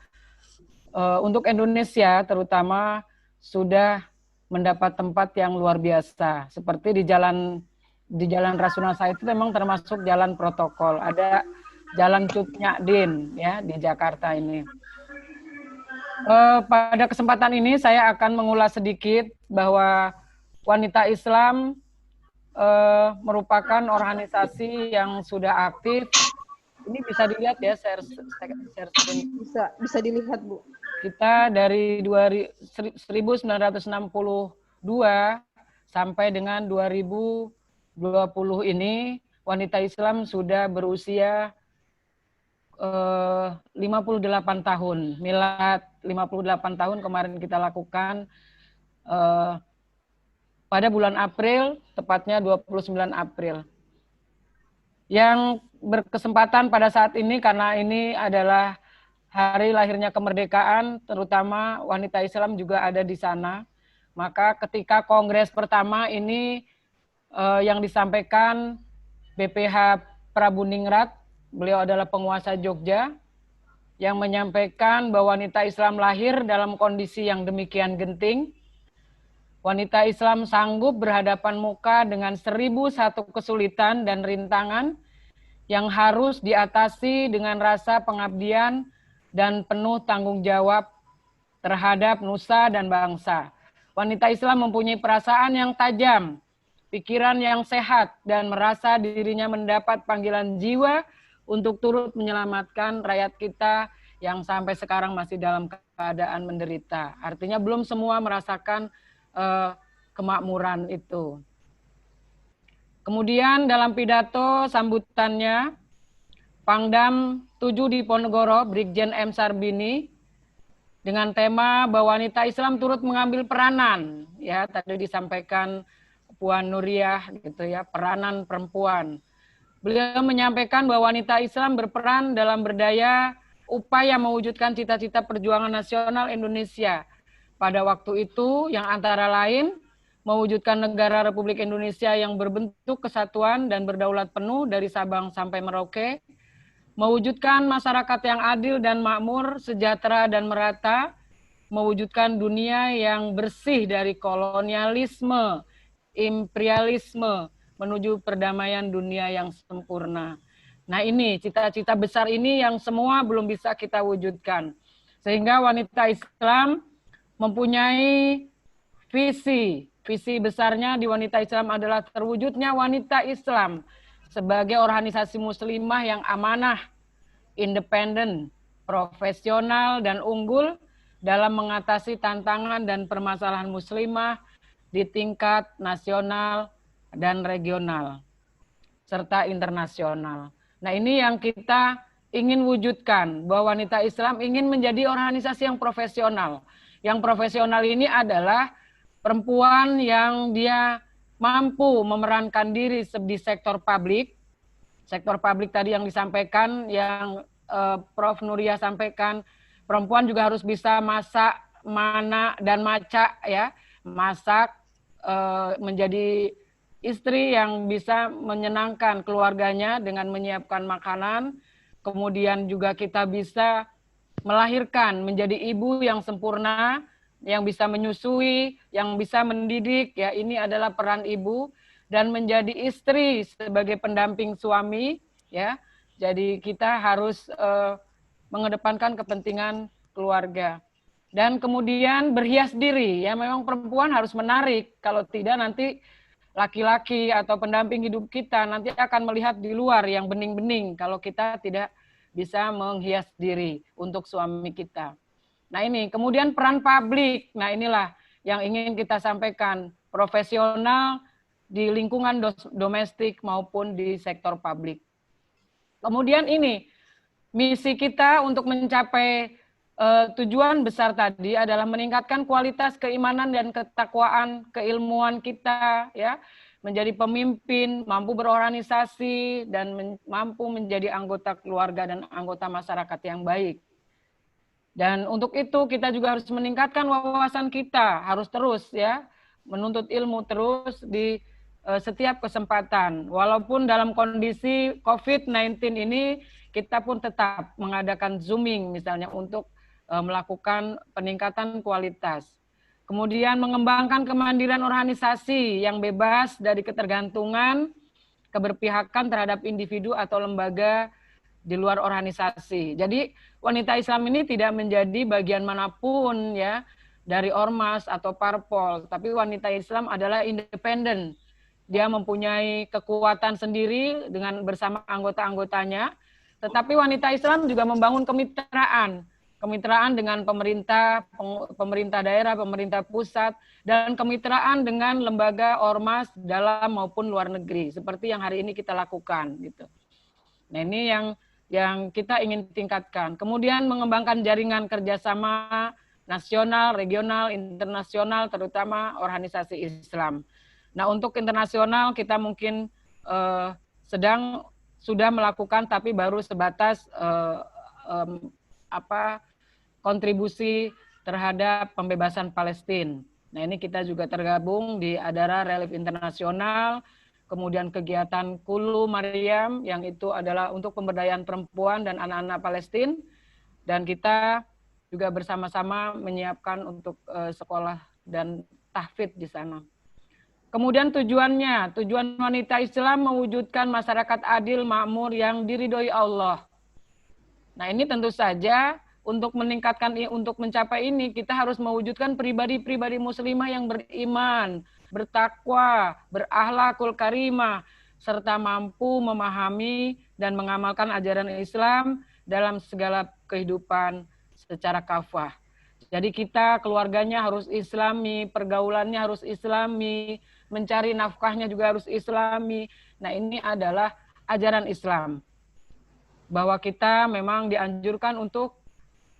untuk Indonesia terutama sudah mendapat tempat yang luar biasa. Seperti di Jalan Rasuna Said itu memang termasuk jalan protokol. Ada Jalan Cut Nyadin ya di Jakarta ini. Pada kesempatan ini saya akan mengulas sedikit bahwa wanita Islam merupakan organisasi yang sudah aktif. Ini bisa dilihat ya share screen. Bisa dilihat Bu. Kita dari 1962 sampai dengan 2020 ini wanita Islam sudah berusia 58 tahun, milad 58 tahun kemarin kita lakukan pada bulan April, tepatnya 29 April. Yang berkesempatan pada saat ini karena ini adalah hari lahirnya kemerdekaan, terutama wanita Islam juga ada di sana. Maka ketika kongres pertama ini yang disampaikan BPH Prabuningrat, beliau adalah penguasa Jogja, yang menyampaikan bahwa wanita Islam lahir dalam kondisi yang demikian genting. Wanita Islam sanggup berhadapan muka dengan 1001 kesulitan dan rintangan yang harus diatasi dengan rasa pengabdian dan penuh tanggung jawab terhadap nusa dan bangsa. Wanita Islam mempunyai perasaan yang tajam, pikiran yang sehat, dan merasa dirinya mendapat panggilan jiwa untuk turut menyelamatkan rakyat kita yang sampai sekarang masih dalam keadaan menderita. Artinya belum semua merasakan kemakmuran itu. Kemudian dalam pidato sambutannya, Pangdam 7 Diponegoro, Brigjen M. Sarbini, dengan tema bahwa wanita Islam turut mengambil peranan, ya tadi disampaikan Puan Nuriah, gitu ya, peranan perempuan. Beliau menyampaikan bahwa wanita Islam berperan dalam berdaya upaya mewujudkan cita-cita perjuangan nasional Indonesia pada waktu itu, yang antara lain mewujudkan negara Republik Indonesia yang berbentuk kesatuan dan berdaulat penuh dari Sabang sampai Merauke, mewujudkan masyarakat yang adil dan makmur, sejahtera dan merata, mewujudkan dunia yang bersih dari kolonialisme, imperialisme, menuju perdamaian dunia yang sempurna. Nah ini, cita-cita besar ini yang semua belum bisa kita wujudkan. Sehingga wanita Islam mempunyai visi besarnya di wanita Islam adalah terwujudnya wanita Islam sebagai organisasi muslimah yang amanah, independen, profesional, dan unggul dalam mengatasi tantangan dan permasalahan muslimah di tingkat nasional dan regional, serta internasional. Nah ini yang kita ingin wujudkan, bahwa wanita Islam ingin menjadi organisasi yang profesional. Yang profesional ini adalah perempuan yang dia mampu memerankan diri di sektor publik. Sektor publik tadi yang disampaikan, yang Prof. Nuria sampaikan, perempuan juga harus bisa masak, mana, dan maca, ya. Masak, menjadi istri yang bisa menyenangkan keluarganya dengan menyiapkan makanan. Kemudian juga kita bisa melahirkan, menjadi ibu yang sempurna, yang bisa menyusui, yang bisa mendidik, ya ini adalah peran ibu, dan menjadi istri sebagai pendamping suami, ya. Jadi kita harus mengedepankan kepentingan keluarga. Dan kemudian berhias diri, ya memang perempuan harus menarik, kalau tidak nanti laki-laki atau pendamping hidup kita nanti akan melihat di luar yang bening-bening kalau kita tidak bisa menghias diri untuk suami kita. Nah ini, kemudian peran publik. Nah inilah yang ingin kita sampaikan, profesional di lingkungan domestik maupun di sektor publik. Kemudian ini, misi kita untuk mencapai tujuan besar tadi adalah meningkatkan kualitas keimanan dan ketakwaan, keilmuan kita, ya, menjadi pemimpin, mampu berorganisasi, dan mampu menjadi anggota keluarga dan anggota masyarakat yang baik. Dan untuk itu kita juga harus meningkatkan wawasan kita, harus terus ya menuntut ilmu terus di setiap kesempatan. Walaupun dalam kondisi COVID-19 ini kita pun tetap mengadakan Zooming misalnya untuk melakukan peningkatan kualitas. Kemudian mengembangkan kemandirian organisasi yang bebas dari ketergantungan, keberpihakan terhadap individu atau lembaga di luar organisasi. Jadi wanita Islam ini tidak menjadi bagian manapun ya dari ormas atau parpol, tapi wanita Islam adalah independen. Dia mempunyai kekuatan sendiri dengan bersama anggota-anggotanya, tetapi wanita Islam juga membangun kemitraan dengan pemerintah, pemerintah daerah, pemerintah pusat, dan kemitraan dengan lembaga ormas dalam maupun luar negeri, seperti yang hari ini kita lakukan gitu. Nah ini yang kita ingin tingkatkan. Kemudian mengembangkan jaringan kerjasama nasional, regional, internasional, terutama organisasi Islam. Nah untuk internasional kita mungkin sudah melakukan, tapi baru sebatas kontribusi terhadap pembebasan Palestina. Nah ini kita juga tergabung di Adara Relief Internasional, kemudian kegiatan Kulu Maryam yang itu adalah untuk pemberdayaan perempuan dan anak-anak Palestina, dan kita juga bersama-sama menyiapkan untuk sekolah dan tahfidz di sana. Kemudian tujuan wanita Islam mewujudkan masyarakat adil, makmur yang diridhoi Allah. Nah ini tentu saja untuk mencapai ini kita harus mewujudkan pribadi-pribadi muslimah yang beriman, bertakwa, berakhlakul karimah, serta mampu memahami dan mengamalkan ajaran Islam dalam segala kehidupan secara kafah. Jadi kita keluarganya harus Islami, pergaulannya harus Islami, mencari nafkahnya juga harus Islami. Nah ini adalah ajaran Islam, bahwa kita memang dianjurkan untuk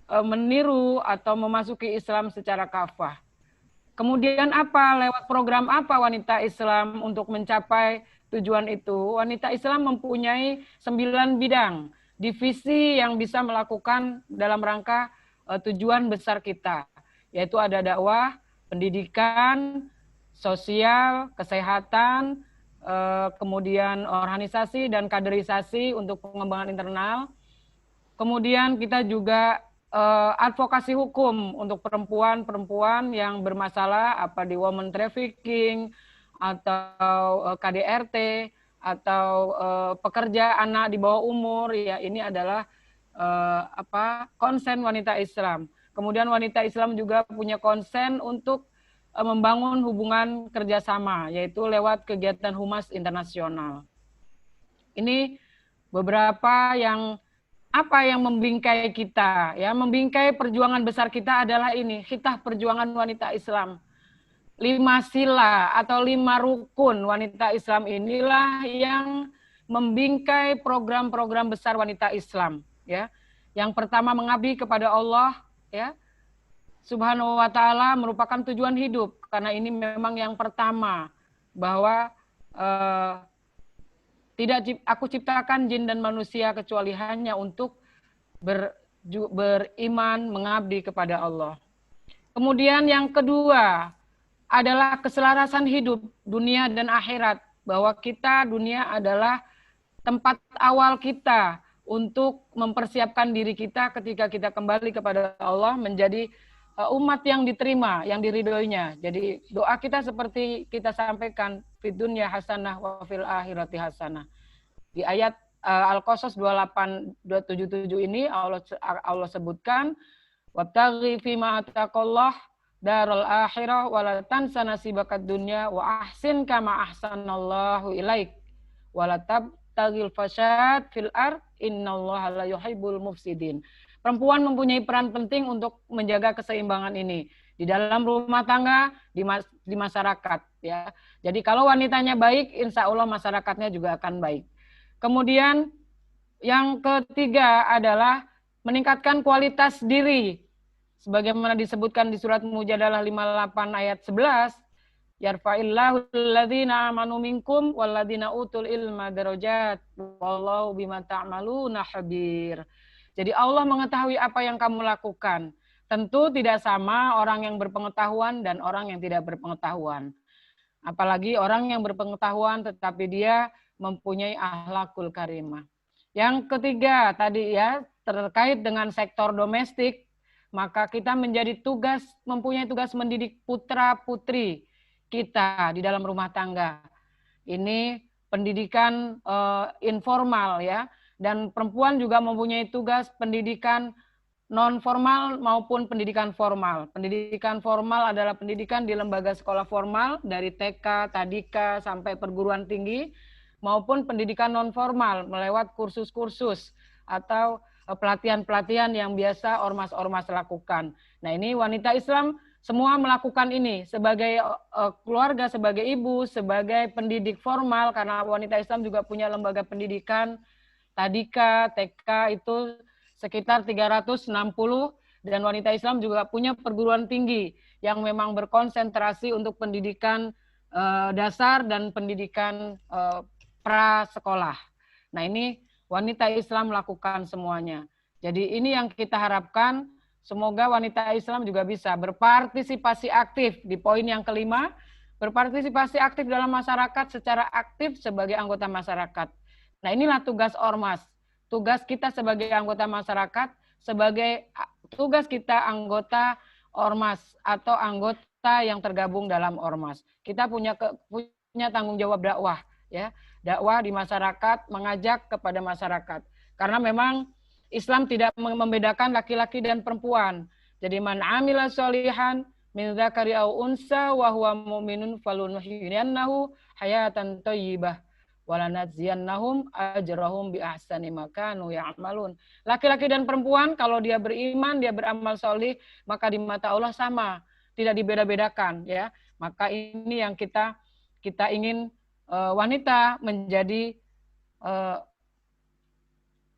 meniru atau memasuki Islam secara kafah. Kemudian lewat program apa wanita Islam untuk mencapai tujuan itu? Wanita Islam mempunyai 9 bidang, divisi yang bisa melakukan dalam rangka tujuan besar kita, yaitu ada dakwah, pendidikan, sosial, kesehatan, kemudian organisasi dan kaderisasi untuk pengembangan internal. Kemudian kita juga advokasi hukum untuk perempuan-perempuan yang bermasalah apa di women trafficking atau KDRT atau pekerja anak di bawah umur, ya ini adalah konsen wanita Islam. Kemudian wanita Islam juga punya konsen untuk membangun hubungan kerjasama, yaitu lewat kegiatan Humas Internasional. Ini beberapa yang membingkai kita, ya, membingkai perjuangan besar kita adalah ini, khitah perjuangan wanita Islam. 5 sila atau 5 rukun wanita Islam inilah yang membingkai program-program besar wanita Islam, ya. Yang pertama mengabdi kepada Allah, ya. Subhanahu wa ta'ala merupakan tujuan hidup, karena ini memang yang pertama, bahwa tidak aku ciptakan jin dan manusia kecuali hanya untuk beriman, mengabdi kepada Allah. Kemudian yang kedua adalah keselarasan hidup dunia dan akhirat, bahwa kita dunia adalah tempat awal kita untuk mempersiapkan diri kita ketika kita kembali kepada Allah menjadi umat yang diterima, yang diridhoinya. Jadi doa kita seperti kita sampaikan, fid dunya hasanah wa fil akhirati hasanah. Di ayat Al-Qasas 28-277 ini Allah sebutkan, wabtaghi fima ataqallah darul akhirah wa la tansa nasibakad dunya wa ahsin kama ahsanallahu ilaik wa la tabtaghil fasad fil ard innallaha la yuhibbul mufsidin. Perempuan mempunyai peran penting untuk menjaga keseimbangan ini di dalam rumah tangga, di masyarakat, ya. Jadi kalau wanitanya baik, insya Allah masyarakatnya juga akan baik. Kemudian yang ketiga adalah meningkatkan kualitas diri. Sebagaimana disebutkan di surat Mujadalah 58 ayat 11, yarfa'illahu alladzina amanu minkum walladzina utul ilma darajat wallahu bima ta'maluna khabir. Jadi Allah mengetahui apa yang kamu lakukan. Tentu tidak sama orang yang berpengetahuan dan orang yang tidak berpengetahuan. Apalagi orang yang berpengetahuan tetapi dia mempunyai akhlakul karimah. Yang ketiga tadi, ya, terkait dengan sektor domestik, maka kita mempunyai tugas mendidik putra-putri kita di dalam rumah tangga. Ini pendidikan informal, ya. Dan perempuan juga mempunyai tugas pendidikan non-formal maupun pendidikan formal. Pendidikan formal adalah pendidikan di lembaga sekolah formal dari TK, Tadika, sampai perguruan tinggi, maupun pendidikan non-formal melewat kursus-kursus atau pelatihan-pelatihan yang biasa ormas-ormas lakukan. Nah, ini wanita Islam semua melakukan ini sebagai keluarga, sebagai ibu, sebagai pendidik formal, karena wanita Islam juga punya lembaga pendidikan Tadika, TK itu sekitar 360, dan wanita Islam juga punya perguruan tinggi yang memang berkonsentrasi untuk pendidikan dasar dan pendidikan prasekolah. Nah, ini wanita Islam melakukan semuanya. Jadi ini yang kita harapkan, semoga wanita Islam juga bisa berpartisipasi aktif di poin yang kelima, berpartisipasi aktif dalam masyarakat secara aktif sebagai anggota masyarakat. Nah, inilah tugas ormas. Tugas kita sebagai anggota masyarakat, sebagai tugas kita anggota ormas atau anggota yang tergabung dalam ormas. Kita punya tanggung jawab dakwah, ya. Dakwah di masyarakat, mengajak kepada masyarakat. Karena memang Islam tidak membedakan laki-laki dan perempuan. Jadi man amila sholihan min dzakari aw unsa wa huwa mu'minun falunuhyiyannahu hayatan thayyibah walanadziyannahum ajrahum bi ahsani ma kanu ya'malun. Laki-laki dan perempuan kalau dia beriman, dia beramal solih, maka di mata Allah sama, tidak dibeda-bedakan, ya. Maka ini yang kita ingin wanita menjadi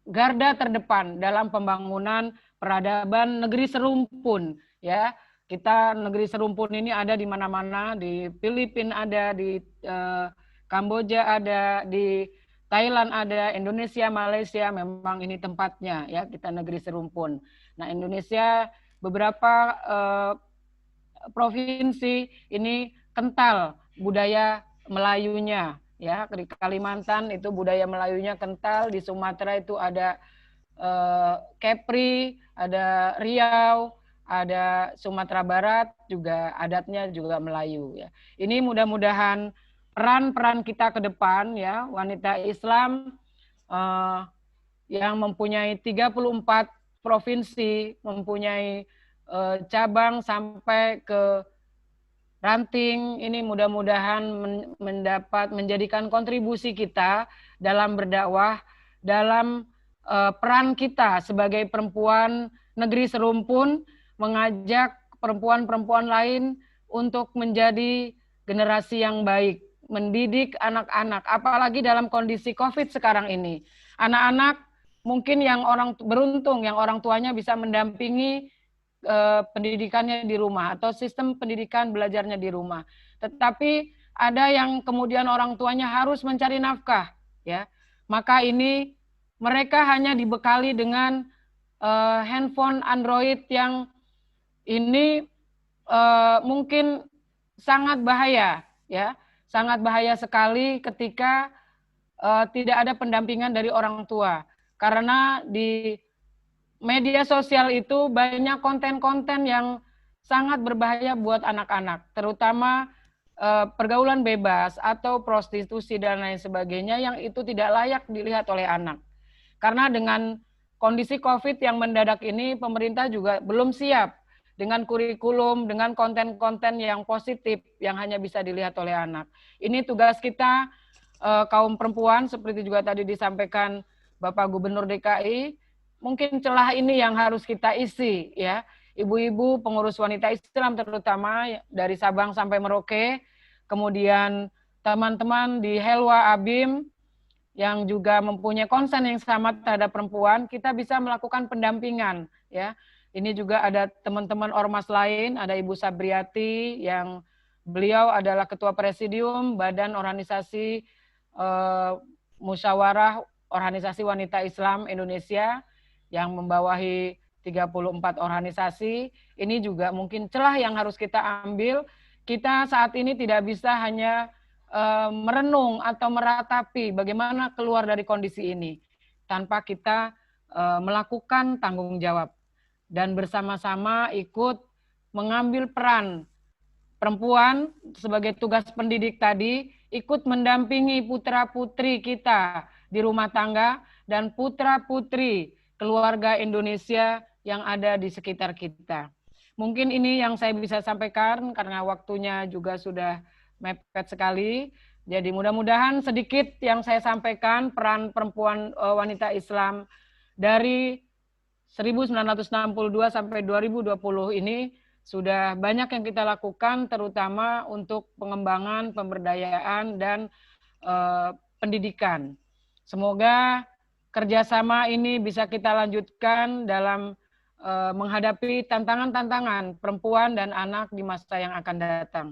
garda terdepan dalam pembangunan peradaban negeri serumpun, ya. Kita negeri serumpun ini ada di mana-mana, di Filipina ada, di Kamboja ada, di Thailand ada, Indonesia, Malaysia, memang ini tempatnya, ya, kita negeri serumpun. Nah, Indonesia beberapa provinsi ini kental budaya Melayunya, ya. Di Kalimantan itu budaya Melayunya kental, di Sumatera itu ada Kepri, ada Riau, ada Sumatera Barat juga adatnya juga Melayu, ya. Ini mudah-mudahan peran-peran kita ke depan, ya, wanita Islam yang mempunyai 34 provinsi, mempunyai cabang sampai ke ranting, ini mudah-mudahan menjadikan kontribusi kita dalam berdakwah, dalam peran kita sebagai perempuan negeri serumpun, mengajak perempuan-perempuan lain untuk menjadi generasi yang baik, mendidik anak-anak, apalagi dalam kondisi COVID sekarang ini. Anak-anak mungkin yang orang beruntung, yang orang tuanya bisa mendampingi pendidikannya di rumah atau sistem pendidikan belajarnya di rumah. Tetapi ada yang kemudian orang tuanya harus mencari nafkah, ya. Maka ini mereka hanya dibekali dengan handphone Android yang ini mungkin sangat bahaya, ya. Sangat bahaya sekali ketika tidak ada pendampingan dari orang tua. Karena di media sosial itu banyak konten-konten yang sangat berbahaya buat anak-anak, terutama pergaulan bebas atau prostitusi dan lain sebagainya yang itu tidak layak dilihat oleh anak. Karena dengan kondisi COVID yang mendadak ini, pemerintah juga belum siap dengan kurikulum, dengan konten-konten yang positif yang hanya bisa dilihat oleh anak. Ini tugas kita kaum perempuan, seperti juga tadi disampaikan Bapak Gubernur DKI, mungkin celah ini yang harus kita isi, ya. Ibu-ibu pengurus wanita Islam terutama dari Sabang sampai Merauke, kemudian teman-teman di Helwa Abim yang juga mempunyai konsen yang sama terhadap perempuan, kita bisa melakukan pendampingan, ya. Ini juga ada teman-teman ormas lain, ada Ibu Sabriati yang beliau adalah Ketua Presidium Badan Organisasi Musyawarah Organisasi Wanita Islam Indonesia yang membawahi 34 organisasi. Ini juga mungkin celah yang harus kita ambil. Kita saat ini tidak bisa hanya merenung atau meratapi bagaimana keluar dari kondisi ini tanpa kita melakukan tanggung jawab dan bersama-sama ikut mengambil peran perempuan sebagai tugas pendidik tadi, ikut mendampingi putra-putri kita di rumah tangga dan putra-putri keluarga Indonesia yang ada di sekitar kita. Mungkin ini yang saya bisa sampaikan karena waktunya juga sudah mepet sekali. Jadi mudah-mudahan sedikit yang saya sampaikan peran perempuan wanita Islam dari 1962 sampai 2020 ini sudah banyak yang kita lakukan, terutama untuk pengembangan, pemberdayaan, dan pendidikan. Semoga kerjasama ini bisa kita lanjutkan dalam menghadapi tantangan-tantangan perempuan dan anak di masa yang akan datang.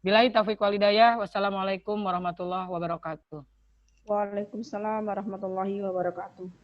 Billahi taufiq wal hidayah. Wassalamualaikum warahmatullahi wabarakatuh. Waalaikumsalam warahmatullahi wabarakatuh.